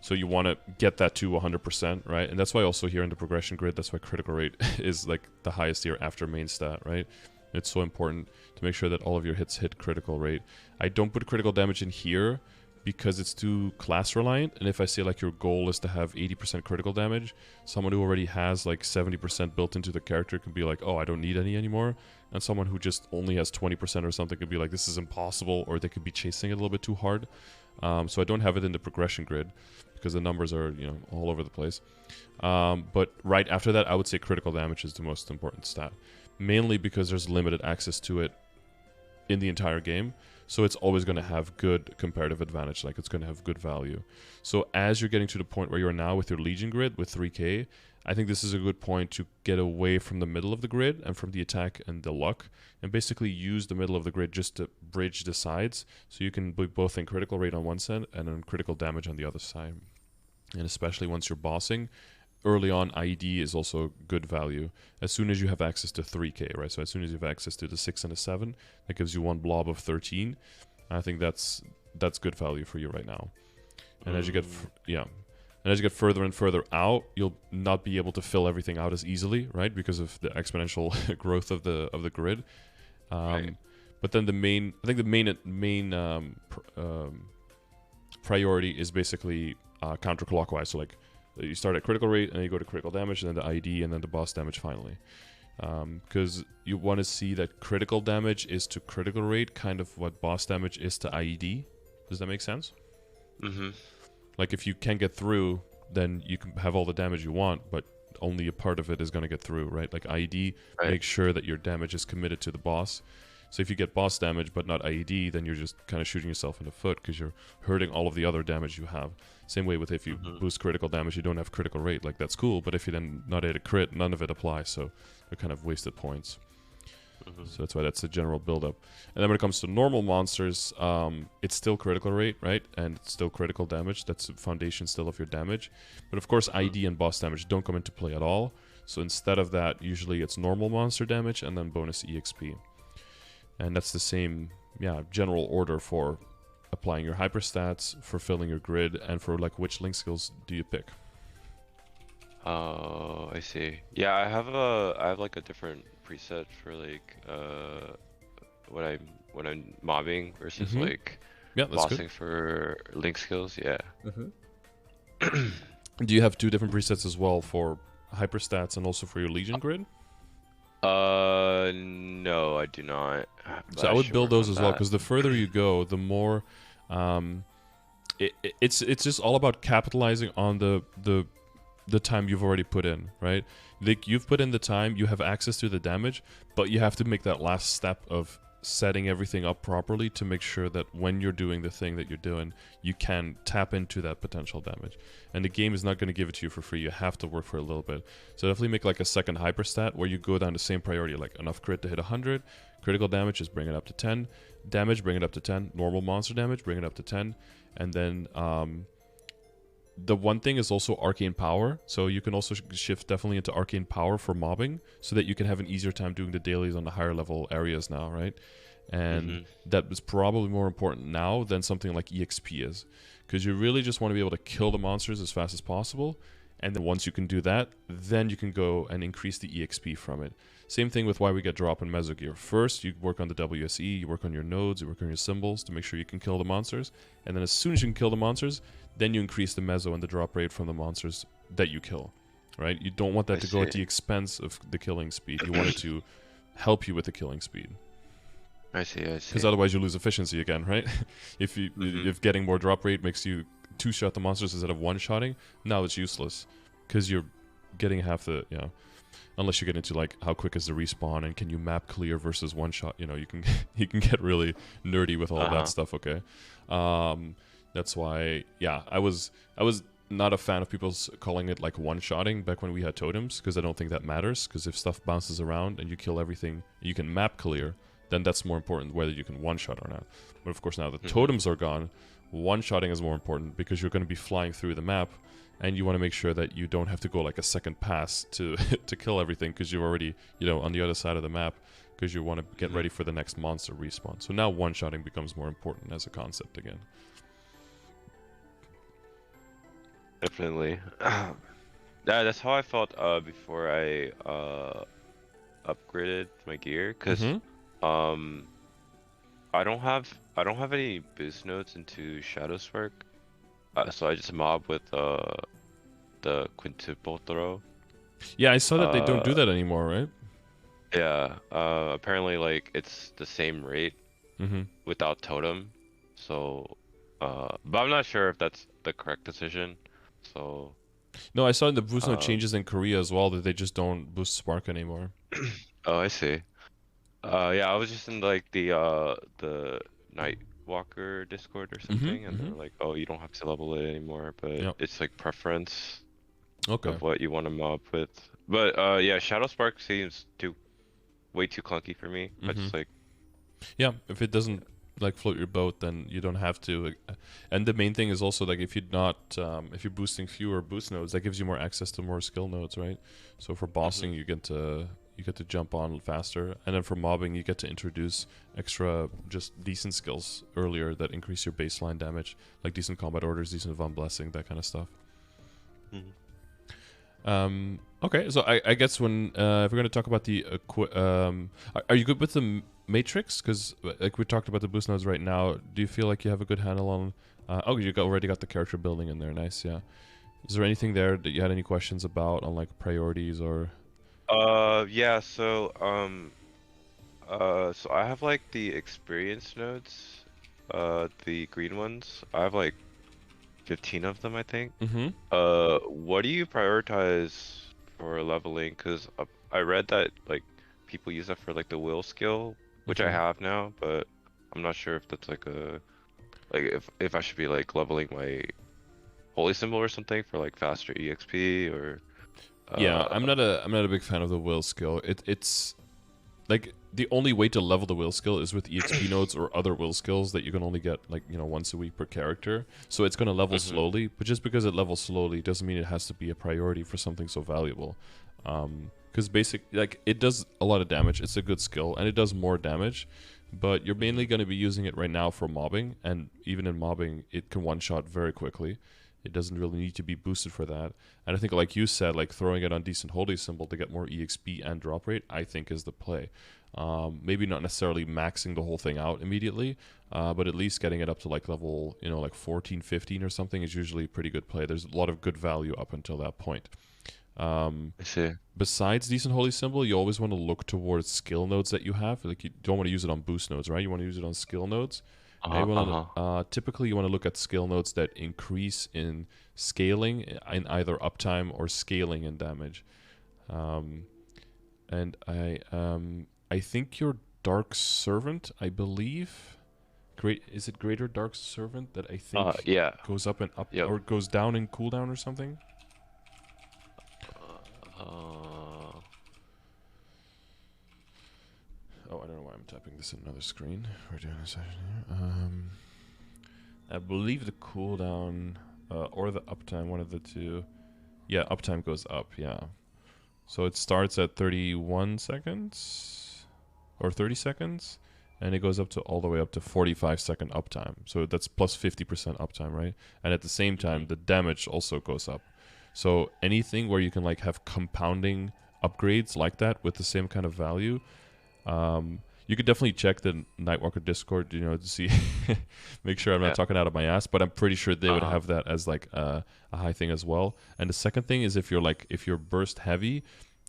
Speaker 1: So you want to get that to 100%, right? And that's why also here in the progression grid, that's why critical rate is like the highest here after main stat, right? It's so important to make sure that all of your hits hit critical rate. I don't put critical damage in here because it's too class reliant. And if I say like your goal is to have 80% critical damage, someone who already has like 70% built into the character can be like, oh, I don't need any anymore. And someone who just only has 20% or something could be like, this is impossible, or they could be chasing it a little bit too hard. So I don't have it in the progression grid because the numbers are, all over the place. But right after that, I would say critical damage is the most important stat. Mainly because there's limited access to it in the entire game. So it's always going to have good comparative advantage, like it's going to have good value. So as you're getting to the point where you're now with your Legion grid with 3k, I think this is a good point to get away from the middle of the grid and from the attack and the luck, and basically use the middle of the grid just to bridge the sides, so you can be both in critical rate on one side and in critical damage on the other side. And especially once you're bossing, early on IED is also good value. As soon as you have access to 3k, right? So as soon as you have access to the 6 and the 7, that gives you one blob of 13. I think that's good value for you right now. And as you get and as you get further and further out, you'll not be able to fill everything out as easily, right? Because of the exponential growth of the grid.
Speaker 2: Right.
Speaker 1: But then the main priority is basically counterclockwise. So like you start at critical rate and then you go to critical damage and then the ID and then the boss damage finally. Because you want to see that critical damage is to critical rate kind of what boss damage is to IED. Does that make sense?
Speaker 2: Mm-hmm.
Speaker 1: Like if you can get through, then you can have all the damage you want, but only a part of it is going to get through, right? Like IED,
Speaker 2: Right.
Speaker 1: make sure that your damage is committed to the boss. So if you get boss damage but not IED, then you're just kind of shooting yourself in the foot because you're hurting all of the other damage you have. Same way with if you boost critical damage, you don't have critical rate, like that's cool, but if you then not hit a crit, none of it applies, so they're kind of wasted points. So that's why that's the general build-up. And then when it comes to normal monsters, it's still critical rate, right? And it's still critical damage. That's the foundation still of your damage. But of course, ID and boss damage don't come into play at all. So instead of that, usually it's normal monster damage and then bonus EXP. And that's the same, yeah, general order for applying your hyper stats, for filling your grid, and for like which link skills do you pick.
Speaker 2: Oh, I see. Yeah, I have like a different preset for like when I'm mobbing versus like
Speaker 1: Yeah, that's
Speaker 2: bossing
Speaker 1: good.
Speaker 2: for link skills. Yeah.
Speaker 1: Do you have two different presets as well for hyper stats and also for your Legion grid?
Speaker 2: No, I do not. But
Speaker 1: So I would
Speaker 2: should
Speaker 1: build
Speaker 2: work
Speaker 1: those
Speaker 2: on
Speaker 1: as well,
Speaker 2: that.
Speaker 1: because the further you go, the more it's just all about capitalizing on the time you've already put in, right? Like you've put in the time, you have access to the damage, but you have to make that last step of setting everything up properly to make sure that when you're doing the thing that you're doing, you can tap into that potential damage. And the game is not going to give it to you for free. You have to work for a little bit. So definitely make like a second hyper stat where you go down the same priority, like enough crit to hit 100, critical damage, just bring it up to 10, damage, bring it up to 10, normal monster damage, bring it up to 10, and then the one thing is also arcane power, so you can also shift definitely into arcane power for mobbing, so that you can have an easier time doing the dailies on the higher level areas now, right? And that is probably more important now than something like EXP is, because you really just want to be able to kill the monsters as fast as possible, and then once you can do that, then you can go and increase the EXP from it. Same thing with why we get drop in Meso Gear. First, you work on the WSE, you work on your nodes, you work on your symbols to make sure you can kill the monsters, and then as soon as you can kill the monsters, then you increase the meso and the drop rate from the monsters that you kill, right? You don't want that to go at the expense of the killing speed. You want it to help you with the killing speed.
Speaker 2: I see.
Speaker 1: Because otherwise you lose efficiency again, right? If getting more drop rate makes you two-shot the monsters instead of one-shotting, now it's useless. Because you're getting half the, unless you get into like how quick is the respawn and can you map clear versus one-shot, you can you can get really nerdy with all of that stuff, okay? That's why, I was not a fan of people calling it like one-shotting back when we had totems, because I don't think that matters, because if stuff bounces around and you kill everything, you can map clear, then that's more important whether you can one-shot or not. But of course now that totems are gone, one-shotting is more important because you're going to be flying through the map, and you want to make sure that you don't have to go like a second pass to to kill everything, because you're already, on the other side of the map, because you want to get ready for the next monster respawn. So now one-shotting becomes more important as a concept again.
Speaker 2: Definitely. That's how I felt before I upgraded my gear, because I don't have any boost nodes into Shadow Spark, so I just mob with the quintuple throw.
Speaker 1: Yeah, I saw that they don't do that anymore, right?
Speaker 2: Yeah. Apparently, like it's the same rate without totem. So, but I'm not sure if that's the correct decision. So.
Speaker 1: No, I saw in the boost node changes in Korea as well that they just don't boost Spark anymore.
Speaker 2: Oh, I see. Yeah, I was just in like the Nightwalker Discord or something, and they're like, "Oh, you don't have to level it anymore, but it's like preference of what you want to mob with." But yeah, Shadow Spark seems way too clunky for me. I just like.
Speaker 1: Yeah, if it doesn't like float your boat, then you don't have to. And the main thing is also like if you're boosting fewer boost nodes, that gives you more access to more skill nodes, right? So for bossing, you get to jump on faster, and then for mobbing, you get to introduce extra just decent skills earlier that increase your baseline damage, like decent combat orders, decent Von Blessing, that kind of stuff. Okay, so I guess when if we're going to talk about the are you good with the matrix? Because like we talked about the boost nodes right now, do you feel like you have a good handle on? You already got the character building in there, nice, yeah. Is there anything there that you had any questions about on like priorities or?
Speaker 2: Yeah. So so I have like the experience nodes, the green ones. I have like 15 of them, I think. What do you prioritize for leveling? Because I read that like people use that for like the will skill, which I have now, but I'm not sure if that's like a if I should be like leveling my holy symbol or something for like faster EXP or
Speaker 1: Yeah,
Speaker 2: uh
Speaker 1: I'm not a big fan of the will skill. It's like the only way to level the will skill is with EXP nodes or other will skills that you can only get like once a week per character. So it's gonna level
Speaker 2: mhm.
Speaker 1: slowly, but just because it levels slowly doesn't mean it has to be a priority for something so valuable. Because it does a lot of damage. It's a good skill and it does more damage, but you're mainly
Speaker 2: Mhm.
Speaker 1: going to be using it right now for mobbing, and even in mobbing, it can one shot very quickly. It doesn't really need to be boosted for that. And I think, like you said, like throwing it on decent holy symbol to get more EXP and drop rate, I think is the play. Maybe not necessarily maxing the whole thing out immediately, but at least getting it up to like level, like 14, 15 or something is usually a pretty good play. There's a lot of good value up until that point. Um,
Speaker 2: I see.
Speaker 1: Besides decent holy symbol, you always want to look towards skill nodes that you have. Like you don't want to use it on boost nodes, right? You want to use it on skill nodes. And
Speaker 2: Uh-huh,
Speaker 1: you want
Speaker 2: uh-huh.
Speaker 1: to, typically you want to look at skill nodes that increase in scaling in either uptime or scaling in damage. Um, and I think your Dark Servant, I believe, is it Greater Dark Servant that I think
Speaker 2: Yeah.
Speaker 1: goes up and up
Speaker 2: Yep.
Speaker 1: or goes down in cooldown or something?
Speaker 2: Uh,
Speaker 1: Oh, I don't know why I'm typing this in another screen. We're doing a session here. I believe the cooldown or the uptime, one of the two. Yeah, uptime goes up. Yeah, so it starts at 31 seconds or 30 seconds, and it goes up to all the way up to 45-second uptime. So that's plus 50% uptime, right? And at the same time,
Speaker 2: mhm.
Speaker 1: the damage also goes up. So anything where you can like have compounding upgrades like that with the same kind of value, you could definitely check the Nightwalker Discord, to see, make sure I'm not
Speaker 2: Yeah.
Speaker 1: talking out of my ass. But I'm pretty sure they would
Speaker 2: Uh-huh.
Speaker 1: have that as like a high thing as well. And the second thing is if you're burst heavy,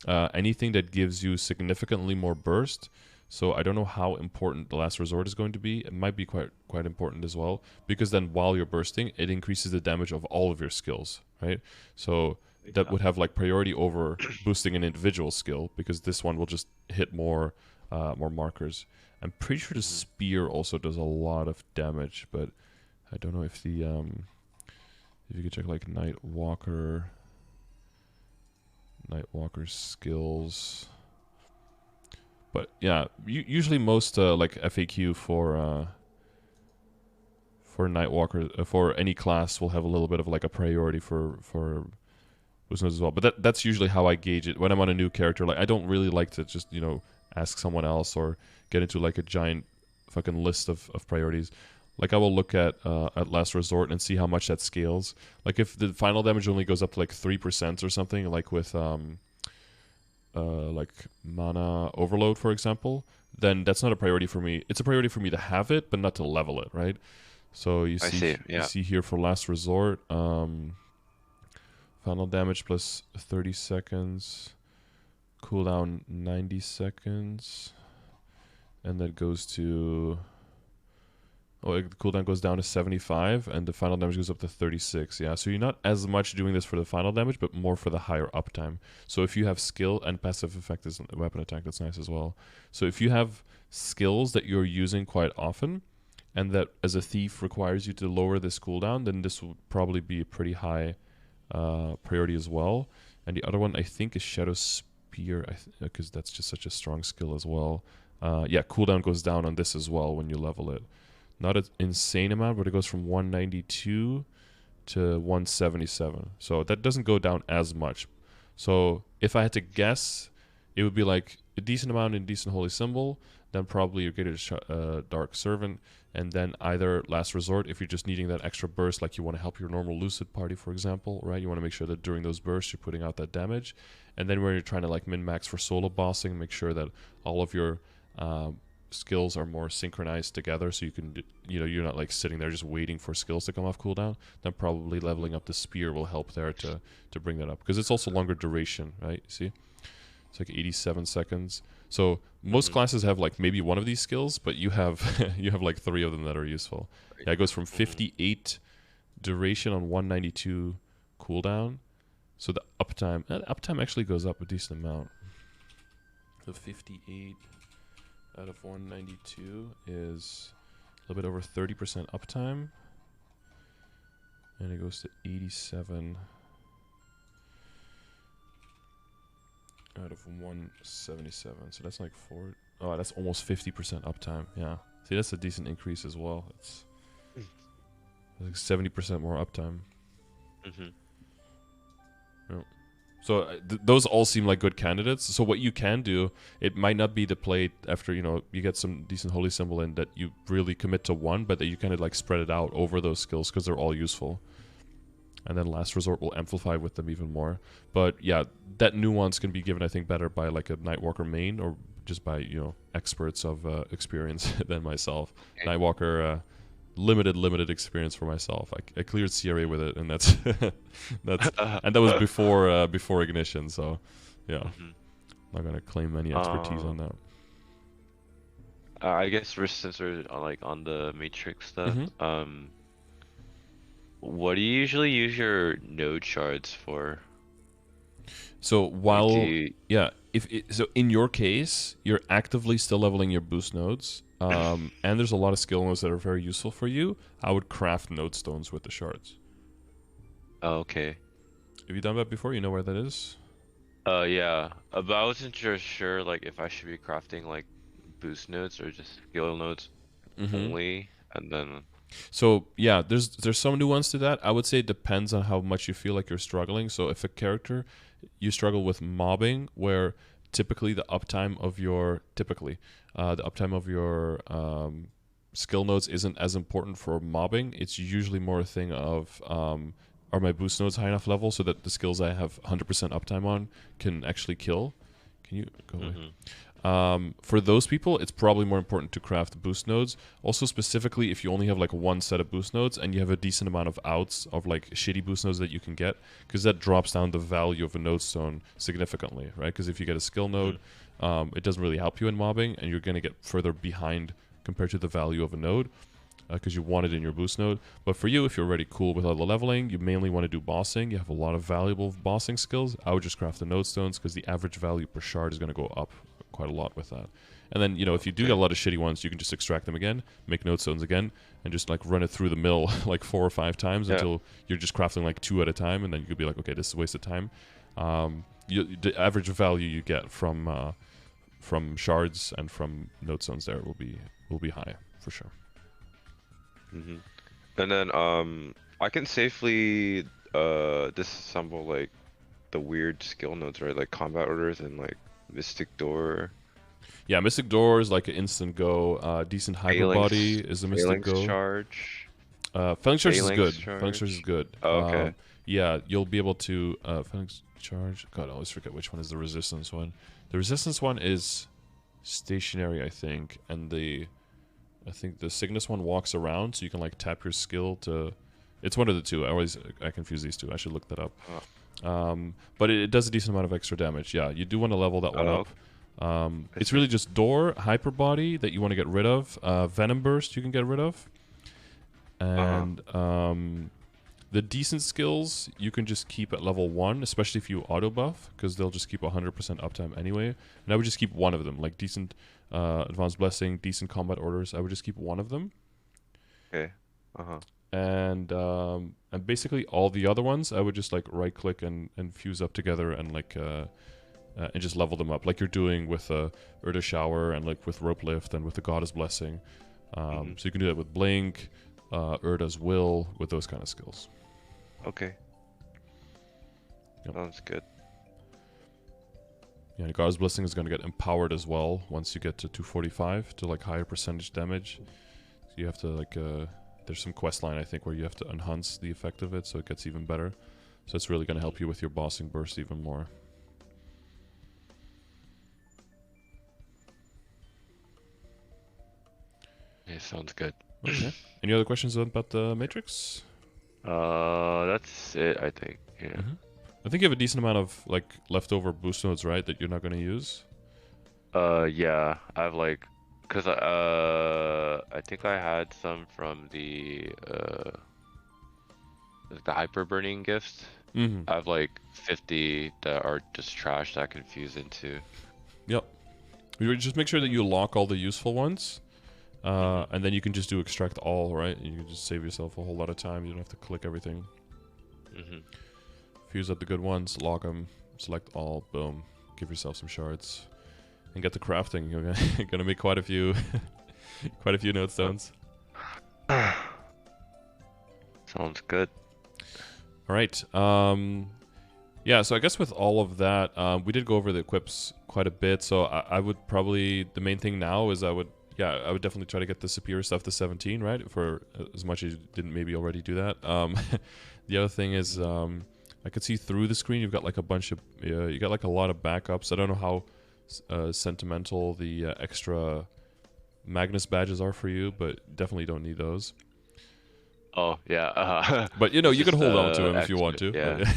Speaker 1: anything that gives you significantly more burst. So I don't know how important the last resort is going to be. It might be quite important as well, because then while you're bursting, it increases the damage of all of your skills, right? So that
Speaker 2: Yeah.
Speaker 1: would have like priority over boosting an individual skill, because this one will just hit more markers. I'm pretty sure the
Speaker 2: Mhm.
Speaker 1: spear also does a lot of damage, but I don't know if if you could check like Nightwalker skills. But yeah, usually most like FAQ for Nightwalker for any class will have a little bit of like a priority for Who's knows as well. But that's usually how I gauge it when I'm on a new character. Like I don't really like to just ask someone else or get into like a giant fucking list of priorities. Like I will look at last resort and see how much that scales. Like if the final damage only goes up to like 3% or something, like with like mana overload for example, then that's not a priority for me. It's a priority for me to have it, but not to level it, right? So you
Speaker 2: I
Speaker 1: see
Speaker 2: see.
Speaker 1: you
Speaker 2: Yeah.
Speaker 1: see here for last resort, final damage plus 30 seconds, cooldown 90 seconds, and that goes to the cooldown goes down to 75, and the final damage goes up to 36. Yeah, so you're not as much doing this for the final damage, but more for the higher uptime. So if you have skill and passive effect is a weapon attack, that's nice as well. So if you have skills that you're using quite often, and that as a thief requires you to lower this cooldown, then this will probably be a pretty high priority as well. And the other one I think is Shadow Spear, because that's just such a strong skill as well. Yeah, cooldown goes down on this as well when you level it. Not an insane amount, but it goes from 192 to 177. So that doesn't go down as much. So if I had to guess, it would be like a decent amount in decent holy symbol, then probably your Gated Dark Servant, and then either last resort if you're just needing that extra burst, like you want to help your normal Lucid party, for example, right? You want to make sure that during those bursts you're putting out that damage, and then when you're trying to like min max for solo bossing, make sure that all of your skills are more synchronized together, so you can you're not like sitting there just waiting for skills to come off cooldown. Then probably leveling up the spear will help there to bring that up, because it's also longer duration, right? See, it's like 87 seconds. So most
Speaker 2: Mhm.
Speaker 1: classes have like maybe one of these skills, but you have you have like three of them that are useful. Yeah, it goes from
Speaker 2: Mhm.
Speaker 1: 58 duration on 192 cooldown. So the uptime actually goes up a decent amount. So 58 out of 192 is a little bit over 30% uptime. And it goes to 87 out of 177. So that's like that's almost 50% uptime. Yeah. See, that's a decent increase as well. It's like 70% more uptime. Yeah. So those all seem like good candidates. So what you can do, it might not be the play after, you get some decent holy symbol in that you really commit to one, but that you kind of like spread it out over those skills because they're all useful. And then last resort will amplify with them even more. But yeah, that nuance can be given, I think, better by like a Nightwalker main or just by, experts of experience than myself.
Speaker 2: Okay.
Speaker 1: Nightwalker, limited experience for myself. I cleared CRA with it, and that's and that was before ignition. So yeah, not gonna claim any expertise on that.
Speaker 2: I guess since we're on the matrix stuff, what do you usually use your node shards for?
Speaker 1: So while
Speaker 2: Like,
Speaker 1: so in your case, you're actively still leveling your boost nodes, and there's a lot of skill nodes that are very useful for you. I would craft node stones with the shards.
Speaker 2: Oh, okay.
Speaker 1: Have you done that before? You know where that is?
Speaker 2: Yeah. But I wasn't just sure like if I should be crafting like boost nodes or just skill nodes only, and then.
Speaker 1: So yeah, there's some nuance to that. I would say it depends on how much you feel like you're struggling. So if a character you struggle with mobbing, where typically the uptime of your skill nodes isn't as important for mobbing. It's usually more a thing of are my boost nodes high enough level so that the skills I have 100% uptime on can actually kill. Can you go away? For those people, it's probably more important to craft boost nodes. Also, specifically, if you only have like one set of boost nodes and you have a decent amount of outs of like shitty boost nodes that you can get, because that drops down the value of a node stone significantly, right? Because if you get a skill node, it doesn't really help you in mobbing, and you're going to get further behind compared to the value of a node because you want it in your boost node. But for you, if you're already cool with all the leveling, you mainly want to do bossing, you have a lot of valuable bossing skills, I would just craft the node stones because the average value per shard is going to go up quite a lot with that. And then, if you do get a lot of shitty ones, you can just extract them again, make node stones again, and just like run it through the mill like 4 or 5 times until you're just crafting like 2 at a time, and then you could be like, okay, this is a waste of time. The average value you get from shards and from node stones there will be high for sure.
Speaker 2: And then I can safely disassemble like the weird skill nodes, right? Like combat orders and like Mystic Door.
Speaker 1: Yeah, Mystic Door is like an instant go. Decent hyper body is a Mystic go.
Speaker 2: Charge.
Speaker 1: Phalanx Charge is good. Phalanx Charge is good.
Speaker 2: Oh, okay.
Speaker 1: Yeah, you'll be able to Phalanx Charge. God, I always forget which one is the resistance one. The resistance one is stationary, I think, and I think the Cygnus one walks around, so you can like tap your skill to. It's one of the two. I confuse these two. I should look that up. But it does a decent amount of extra damage. Yeah, you do want to level that one up. It's really just Door, Hyper Body that you want to get rid of. Venom Burst you can get rid of. And the decent skills you can just keep at level 1, especially if you auto buff, because they'll just keep 100% uptime anyway. And I would just keep one of them, like decent Advanced Blessing, decent combat orders. I would just keep one of them.
Speaker 2: Okay.
Speaker 1: And basically all the other ones, I would just like right click and fuse up together and like and just level them up, like you're doing with Urda Shower and like with Rope Lift and with the Goddess Blessing. So you can do that with Blink, Urda's Will, with those kind of skills.
Speaker 2: Okay.
Speaker 1: Yep.
Speaker 2: Sounds good.
Speaker 1: Yeah, and Goddess Blessing is going to get empowered as well once you get to 245 to like higher percentage damage. So you have to like there's some quest line I think where you have to enhance the effect of it so it gets even better. So it's really going to help you with your bossing burst even more.
Speaker 2: Yeah, sounds good.
Speaker 1: Okay. Any other questions about the Matrix?
Speaker 2: That's it, I think. Yeah.
Speaker 1: I think you have a decent amount of like leftover boost nodes, right? That you're not going to use.
Speaker 2: Yeah, I have like, cause I think I had some from the hyper burning gift. I have like 50 that are just trash that I can fuse into.
Speaker 1: Yep. You just make sure that you lock all the useful ones, and then you can just do extract all, right? And you can just save yourself a whole lot of time. You don't have to click everything. Fuse up the good ones, lock them, select all, boom. Give yourself some shards, and get to crafting. You're gonna make quite a few, quite a few node stones.
Speaker 2: Sounds good.
Speaker 1: All right. Yeah, so I guess with all of that, we did go over the equips quite a bit. So I would probably, the main thing now is I would definitely try to get the superior stuff to 17, right? For as much as you didn't maybe already do that. The other thing is, I could see through the screen you've got like a bunch of, you got like a lot of backups. I don't know how sentimental the extra Magnus badges are for you, but definitely don't need those.
Speaker 2: Oh yeah.
Speaker 1: But you know, you can hold on to them if you want to.
Speaker 2: Yeah.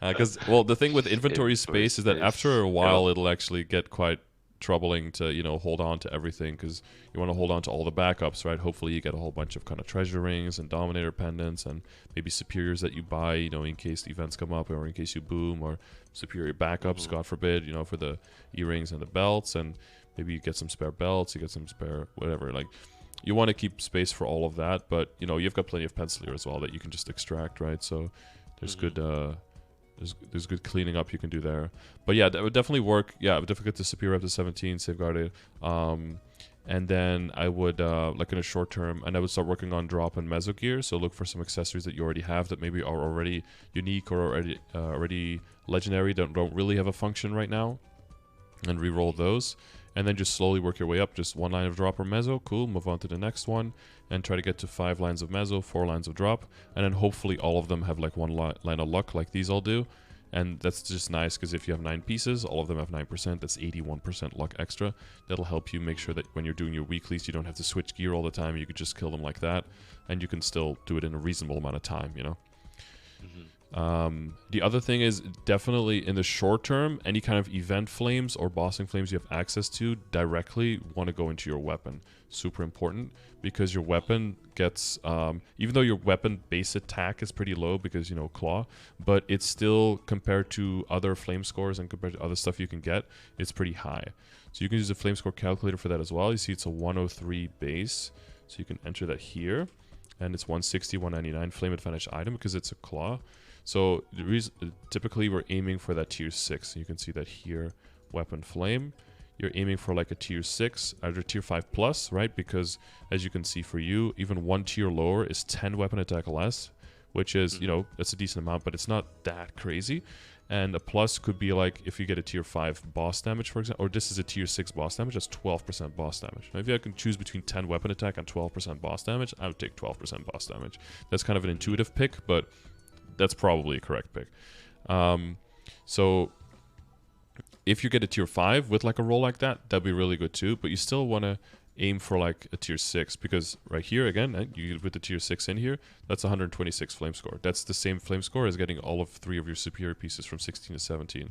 Speaker 1: Because well, the thing with inventory space is that after a while it'll actually get quite troubling to, you know, hold on to everything, because you want to hold on to all the backups, right? Hopefully you get a whole bunch of kind of treasure rings and dominator pendants and maybe superiors that you buy, you know, in case the events come up or in case you boom, or superior backups, God forbid, you know, for the earrings and the belts, and maybe you get some spare belts, you get some spare whatever. Like, you want to keep space for all of that, but you know, you've got plenty of pencilier as well that you can just extract, right? So there's good there's good cleaning up you can do there. But yeah, that would definitely work. Yeah, it would definitely get the superior up to 17, safeguarded. And then I would, like in a short term, and I would start working on drop and meso gear. So look for some accessories that you already have that maybe are already unique or already legendary, that don't really have a function right now, and re-roll those. And then just slowly work your way up. Just 1 line of drop or meso, cool, move on to the next one, and try to get to 5 lines of meso, 4 lines of drop, and then hopefully all of them have like 1 line of luck like these all do. And that's just nice, because if you have 9 pieces, all of them have 9%, that's 81% luck extra. That'll help you make sure that when you're doing your weeklies, you don't have to switch gear all the time. You could just kill them like that, and you can still do it in a reasonable amount of time, you know? The other thing is, definitely in the short term, any kind of event flames or bossing flames you have access to directly want to go into your weapon. Super important, because your weapon gets, even though your weapon base attack is pretty low because, you know, claw, but it's still, compared to other flame scores and compared to other stuff you can get, it's pretty high. So you can use a flame score calculator for that as well. You see it's a 103 base, so you can enter that here, and it's 160, 199 flame advantage item because it's a claw. So the reason, typically we're aiming for that tier 6. You can see that here, weapon flame. You're aiming for like a tier 6, either tier 5 plus, right? Because as you can see for you, even 1 tier lower is 10 weapon attack less, which is, you know, that's a decent amount, but it's not that crazy. And a plus could be like if you get a tier 5 boss damage, for example, or this is a tier 6 boss damage, that's 12% boss damage. Now, if I can choose between 10 weapon attack and 12% boss damage, I would take 12% boss damage. That's kind of an intuitive pick, but that's probably a correct pick. So if you get a tier 5 with like a roll like that, that'd be really good too, but you still want to aim for like a tier 6, because right here again, you with the tier 6 in here, that's 126 flame score. That's the same flame score as getting all of 3 of your superior pieces from 16 to 17.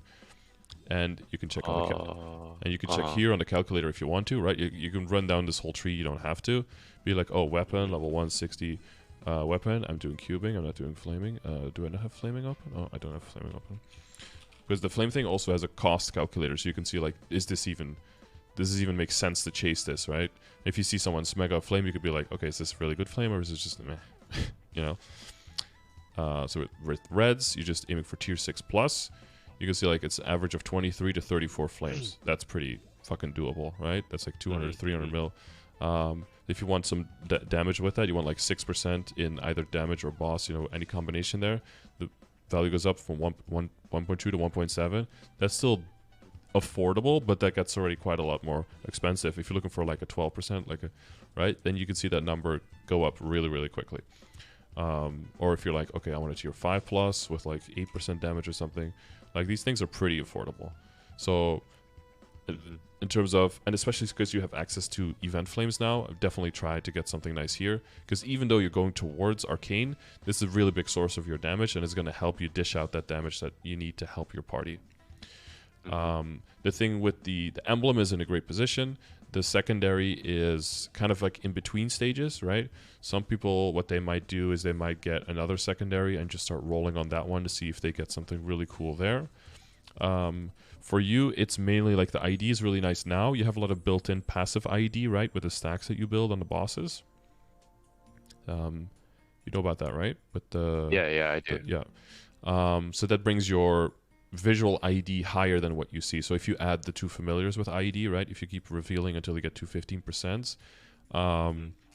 Speaker 1: And you can check on the and you can check here on the calculator if you want to, right? You can run down this whole tree, you don't have to. Be like, oh, weapon, level 160 weapon, I'm doing cubing, I'm not doing flaming. Do I not have flaming open? Oh, I don't have flaming open. Because the flame thing also has a cost calculator, so you can see like, does this even make sense to chase this, right? If you see someone's mega flame, you could be like, okay, is this a really good flame or is it just meh? You know? So with reds, you're just aiming for tier 6 plus. You can see like it's average of 23 to 34 flames. That's pretty fucking doable, right? That's like 200, 300 mil. If you want some damage with that, you want like 6% in either damage or boss, you know, any combination there. The value goes up from 1.2 to 1.7. That's still affordable, but that gets already quite a lot more expensive. If you're looking for like a 12%, like a, right, then you can see that number go up really, really quickly. Or if you're like, okay, I want a tier 5 plus with like 8% damage or something, like these things are pretty affordable. So in terms of, and especially because you have access to event flames now, I've definitely tried to get something nice here, because even though you're going towards arcane, this is a really big source of your damage, and it's going to help you dish out that damage that you need to help your party. The thing with the emblem is in a great position. The secondary is kind of like in between stages, right? Some people, what they might do is they might get another secondary and just start rolling on that one to see if they get something really cool there. For you, it's mainly like the ID is really nice now. You have a lot of built-in passive ID, right, with the stacks that you build on the bosses. You know about that, right? But
Speaker 2: Yeah, I do.
Speaker 1: so that brings your visual ID higher than what you see. So if you add the two familiars with ID, right? If you keep revealing until you get to 15%,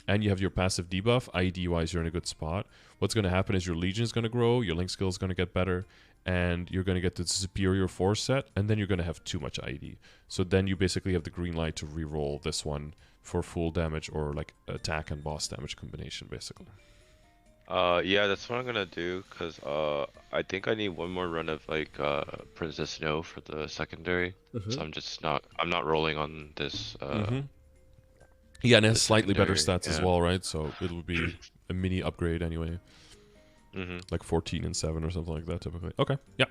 Speaker 1: and you have your passive debuff, ID-wise, you're in a good spot. What's going to happen is your Legion is going to grow, your Link skill is going to get better, and you're going to get the superior force set, and then you're going to have too much ID. So then you basically have the green light to reroll this one for full damage or like attack and boss damage combination, basically.
Speaker 2: Yeah, that's what I'm gonna do, cause I think I need one more run of like Princess Snow for the secondary. So I'm not rolling on this.
Speaker 1: Yeah, and it has
Speaker 2: the
Speaker 1: slightly better
Speaker 2: secondary,
Speaker 1: stats as well, right? So it will be a mini upgrade anyway. Like 14 and 7 or something like that, typically. Okay, yeah.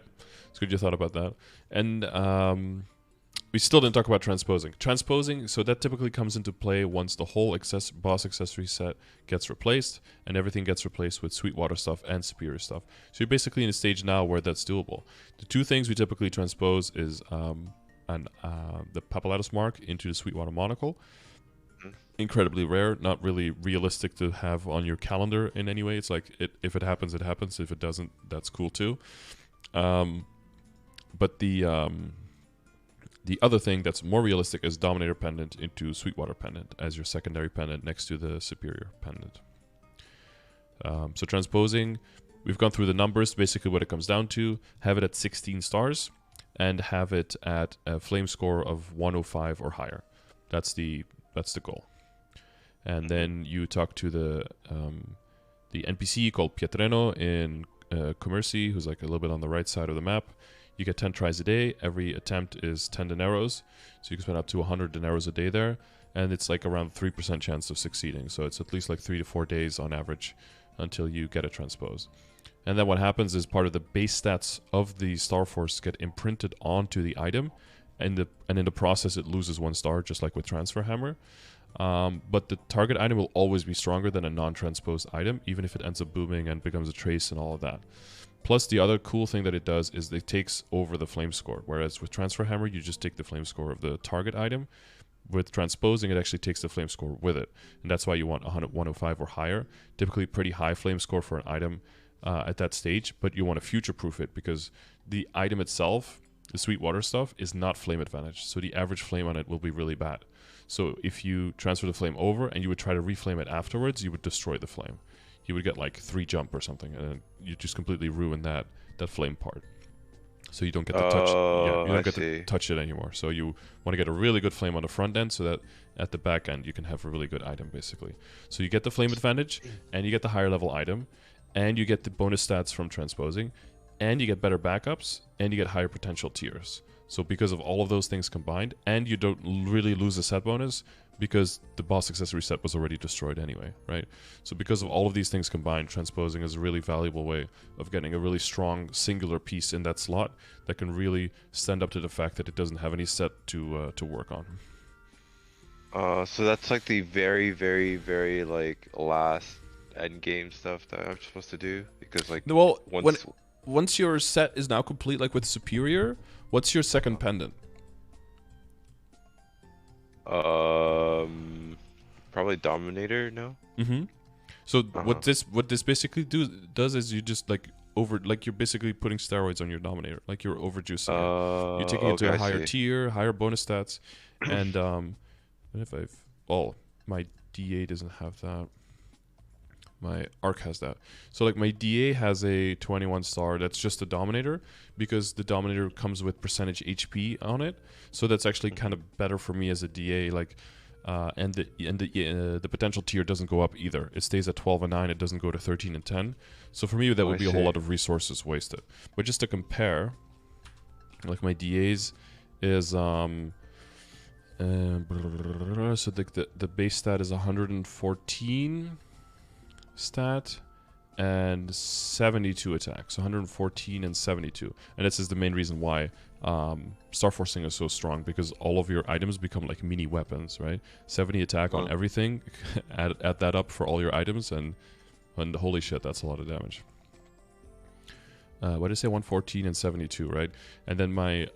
Speaker 1: It's good you thought about that. And we still didn't talk about transposing. Transposing, so that typically comes into play once the whole boss accessory set gets replaced, and everything gets replaced with Sweetwater stuff and Superior stuff. So you're basically in a stage now where that's doable. The two things we typically transpose is the Papulatus mark into the Sweetwater monocle. Incredibly rare, not really realistic to have on your calendar in any way. It's like, if it happens, it happens. If it doesn't, that's cool too. But the other thing that's more realistic is Dominator Pendant into Sweetwater Pendant as your secondary pendant next to the Superior Pendant. So transposing, we've gone through the numbers. Basically what it comes down to, have it at 16 stars and have it at a flame score of 105 or higher. That's the goal. And then you talk to the NPC called Pietreno in Commercy, who's like a little bit on the right side of the map. You get 10 tries a day. Every attempt is 10 dineros. So you can spend up to 100 dineros a day there. And it's like around 3% chance of succeeding. So it's at least like 3 to 4 days on average until you get it transposed. And then what happens is part of the base stats of the Star Force get imprinted onto the item. And in the process, it loses 1 star, just like with Transfer Hammer. But the target item will always be stronger than a non-transposed item, even if it ends up booming and becomes a trace and all of that. Plus, the other cool thing that it does is it takes over the flame score. Whereas with Transfer Hammer, you just take the flame score of the target item. With transposing, it actually takes the flame score with it. And that's why you want 105 or higher. Typically pretty high flame score for an item at that stage. But you want to future-proof it because the item itself, the Sweetwater stuff, is not flame advantage. So the average flame on it will be really bad. So if you transfer the flame over and you would try to reflame it afterwards, you would destroy the flame. You would get like 3 jump or something, and you just completely ruin that flame part. So you don't get to touch. Yeah, you don't get to touch it anymore. So you want to get a really good flame on the front end, so that at the back end you can have a really good item, basically. So you get the flame advantage, and you get the higher level item, and you get the bonus stats from transposing, and you get better backups, and you get higher potential tiers. So because of all of those things combined, and you don't really lose a set bonus, because the boss accessory set was already destroyed anyway, right? So because of all of these things combined, transposing is a really valuable way of getting a really strong singular piece in that slot that can really stand up to the fact that it doesn't have any set to work on.
Speaker 2: So that's like the very, very, very like last end game stuff that I'm supposed to do, because like
Speaker 1: once your set is now complete, like with Superior, what's your second pendant?
Speaker 2: Probably Dominator, no?
Speaker 1: So what this basically does is you just like you're basically putting steroids on your Dominator, like you're overjuicing it. You're taking it to a higher tier, higher bonus stats, and my DA doesn't have that. My Arc has that. So like my DA has a 21 star that's just a Dominator, because the Dominator comes with percentage HP on it. So that's actually kind of better for me as a DA. Like, and the potential tier doesn't go up either. It stays at 12 and 9. It doesn't go to 13 and 10. So for me, that would be a whole lot of resources wasted. But just to compare, like my DAs is so the base stat is 114 stat and 72 attack, so 114 and 72, and this is the main reason why Star Forcing is so strong, because all of your items become like mini weapons, right? 70 attack on everything. add that up for all your items, and holy shit, that's a lot of damage. what did I say? 114 and 72, right? And then my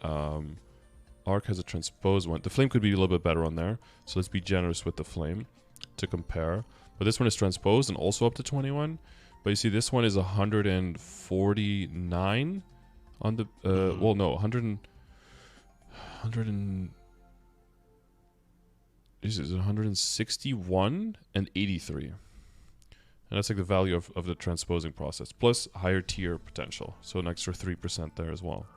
Speaker 1: arc has a transposed one. The flame could be a little bit better on there, so let's be generous with the flame to compare. But this one is transposed and also up to 21. But you see, this one is 149 on the well, no, 100 this is 161 and 83. And that's like the value of the transposing process, plus higher tier potential, so an extra 3% there as well.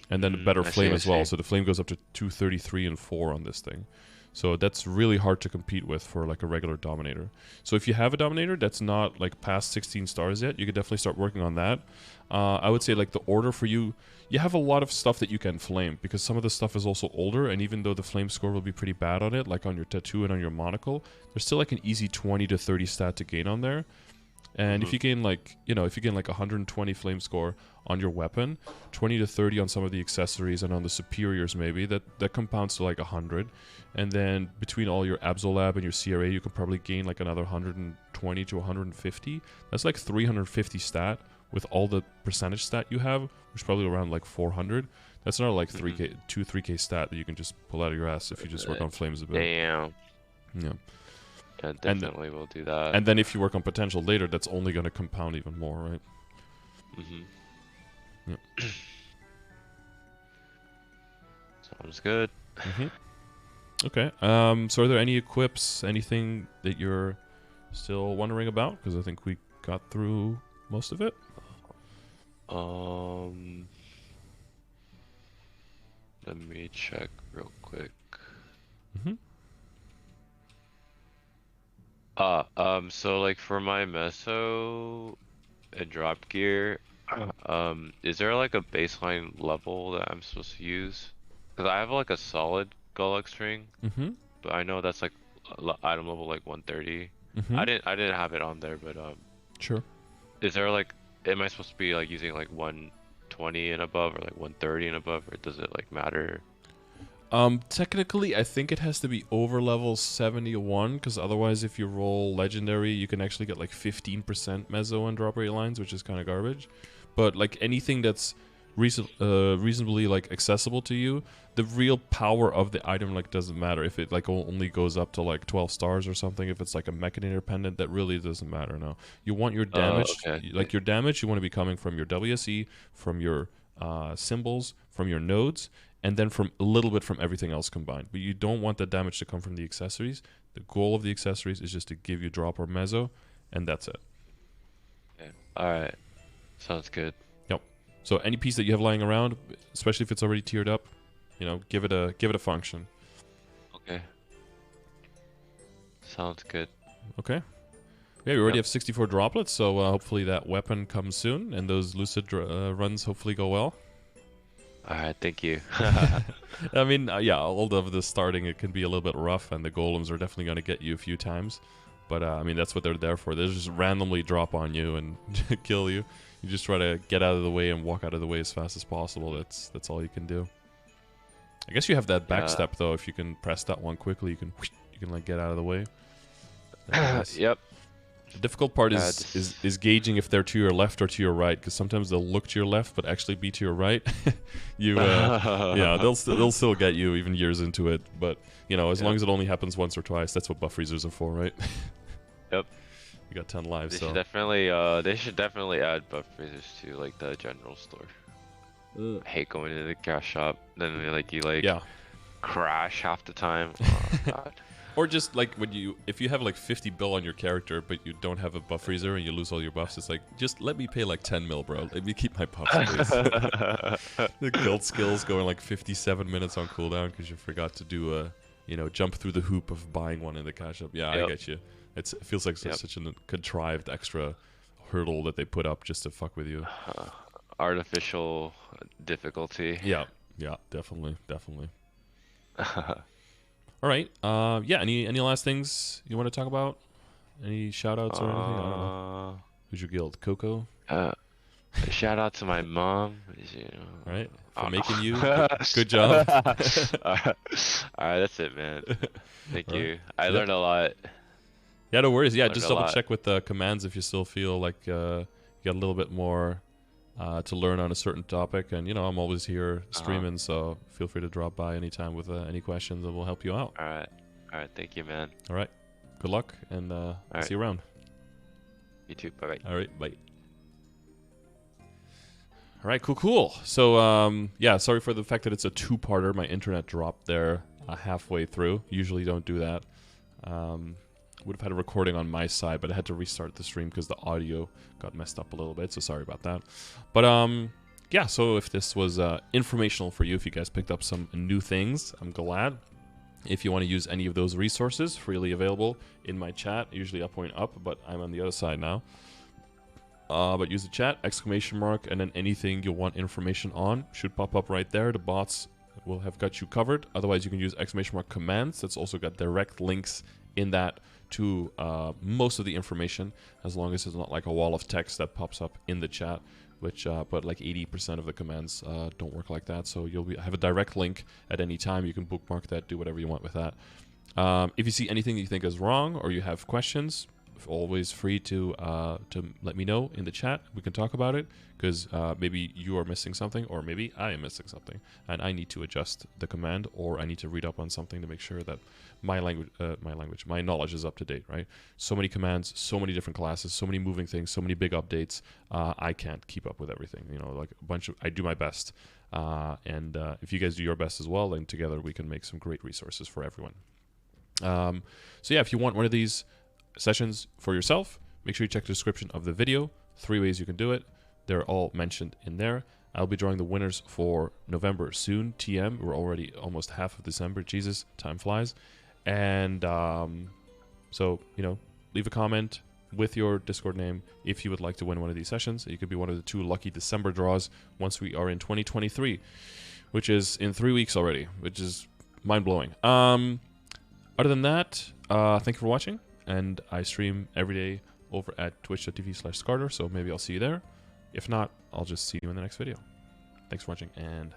Speaker 1: And then a better flame as well, so the flame goes up to 233 and 4 on this thing. So that's really hard to compete with for like a regular Dominator. So if you have a Dominator that's not like past 16 stars yet, you could definitely start working on that. I would say like the order for you, you have a lot of stuff that you can flame, because some of the stuff is also older, and even though the flame score will be pretty bad on it, like on your tattoo and on your monocle, there's still like an easy 20 to 30 stat to gain on there. And if you gain like, you know, if you gain like 120 flame score on your weapon, 20 to 30 on some of the accessories and on the superiors maybe, that compounds to like 100. And then between all your Absolab and your CRA, you can probably gain like another 120 to 150. That's like 350 stat with all the percentage stat you have, which is probably around like 400. That's not like 3k stat that you can just pull out of your ass if you just work on flames a bit.
Speaker 2: Damn.
Speaker 1: Yeah.
Speaker 2: Yeah, definitely will do that.
Speaker 1: And then if you work on potential later, that's only going to compound even more, right? Yeah.
Speaker 2: Sounds good.
Speaker 1: Okay. So are there any equips, anything that you're still wondering about? Because I think we got through most of it.
Speaker 2: Let me check real quick. So like for my meso and drop gear, is there like a baseline level that I'm supposed to use? Because I have like a solid Gulux ring, but I know that's like item level like 130. I didn't have it on there, but
Speaker 1: sure.
Speaker 2: Is there like, am I supposed to be like using like 120 and above, or like 130 and above, or does it like matter?
Speaker 1: Technically, I think it has to be over level 71, because otherwise, if you roll legendary, you can actually get like 15% meso on drop rate lines, which is kind of garbage. But like anything that's reasonably like accessible to you, the real power of the item like doesn't matter. If it like only goes up to like 12 stars or something, if it's like a Mechanator pendant, that really doesn't matter. No, you want your damage, like your damage, you want to be coming from your WSE, from your symbols, from your nodes, and then from a little bit from everything else combined. But you don't want the damage to come from the accessories. The goal of the accessories is just to give you drop or meso, and that's it.
Speaker 2: Yeah. Alright. Sounds good.
Speaker 1: Yep. So any piece that you have lying around, especially if it's already tiered up, you know, give it a function.
Speaker 2: Okay. Sounds good.
Speaker 1: Okay. Yeah, we already have 64 droplets, so hopefully that weapon comes soon, and those lucid runs hopefully go well.
Speaker 2: Alright, thank you.
Speaker 1: I mean, yeah, all of the starting, it can be a little bit rough, and the golems are definitely going to get you a few times. But, I mean, that's what they're there for. They just randomly drop on you and kill you. You just try to get out of the way and walk out of the way as fast as possible. That's all you can do. I guess you have that back step, though. If you can press that one quickly, you can like, get out of the way.
Speaker 2: Yep.
Speaker 1: The difficult part is gauging if they're to your left or to your right, because sometimes they'll look to your left but actually be to your right. Yeah, they'll still get you even years into it. But you know, as long as it only happens once or twice, that's what buff freezers are for, right?
Speaker 2: Yep.
Speaker 1: You got 10 lives.
Speaker 2: They
Speaker 1: so
Speaker 2: should definitely add buff freezers to like the general store. I hate going to the gas shop. Then you crash half the time. Oh, God.
Speaker 1: Or just like if you have like 50 bill on your character, but you don't have a buff freezer and you lose all your buffs, it's like, just let me pay like 10 mil, bro. Let me keep my buffs, please. The guild skills going like 57 minutes on cooldown because you forgot to do jump through the hoop of buying one in the cash up. Yeah, I get you. It feels like such a contrived extra hurdle that they put up just to fuck with you.
Speaker 2: Artificial difficulty.
Speaker 1: Yeah, definitely. All right. Yeah. Any last things you want to talk about? Any shout outs or anything? I don't know. Who's your guild? Coco?
Speaker 2: Shout out to my mom.
Speaker 1: All right. For making you. Good job.
Speaker 2: All right. That's it, man. Thank you. I learned a lot.
Speaker 1: Yeah, no worries. Yeah, just double check with the commands if you still feel like you got a little bit more to learn on a certain topic. And, I'm always here
Speaker 2: Uh-huh.
Speaker 1: streaming, so feel free to drop by anytime with any questions and we'll help you out.
Speaker 2: All right. All right. Thank you, man.
Speaker 1: All right. Good luck, and
Speaker 2: right.
Speaker 1: see you around.
Speaker 2: You too. Bye-bye.
Speaker 1: All right. Bye. All right, cool. So, yeah, sorry for the fact that it's a two-parter. My internet dropped there halfway through. Usually don't do that. Would have had a recording on my side, but I had to restart the stream because the audio got messed up a little bit, so sorry about that. But, yeah, so if this was informational for you, if you guys picked up some new things, I'm glad. If you want to use any of those resources, freely available in my chat. Usually I point up, but I'm on the other side now. But use the chat, ! And then anything you want information on should pop up right there. The bots will have got you covered. Otherwise, you can use ! Commands. That's also got direct links in that to most of the information, as long as it's not like a wall of text that pops up in the chat, which but like 80% of the commands don't work like that. So you'll have a direct link at any time. You can bookmark that, do whatever you want with that. If you see anything that you think is wrong or you have questions, always free to let me know in the chat. We can talk about it, because maybe you are missing something, or maybe I am missing something, and I need to adjust the command, or I need to read up on something to make sure that my knowledge is up to date, right? So many commands, so many different classes, so many moving things, so many big updates. I can't keep up with everything. Like I do my best, and if you guys do your best as well, then together we can make some great resources for everyone. So yeah, if you want one of these sessions for yourself, make sure you check the description of the video. 3 ways you can do it. They're all mentioned in there. I'll be drawing the winners for November soon. TM, we're already almost half of December. Jesus, time flies. And so, leave a comment with your Discord name if you would like to win one of these sessions. You could be one of the 2 lucky December draws once we are in 2023, which is in 3 weeks already, which is mind-blowing. Other than that, thank you for watching. And I stream every day over at twitch.tv/Scardor, so maybe I'll see you there. If not, I'll just see you in the next video. Thanks for watching, and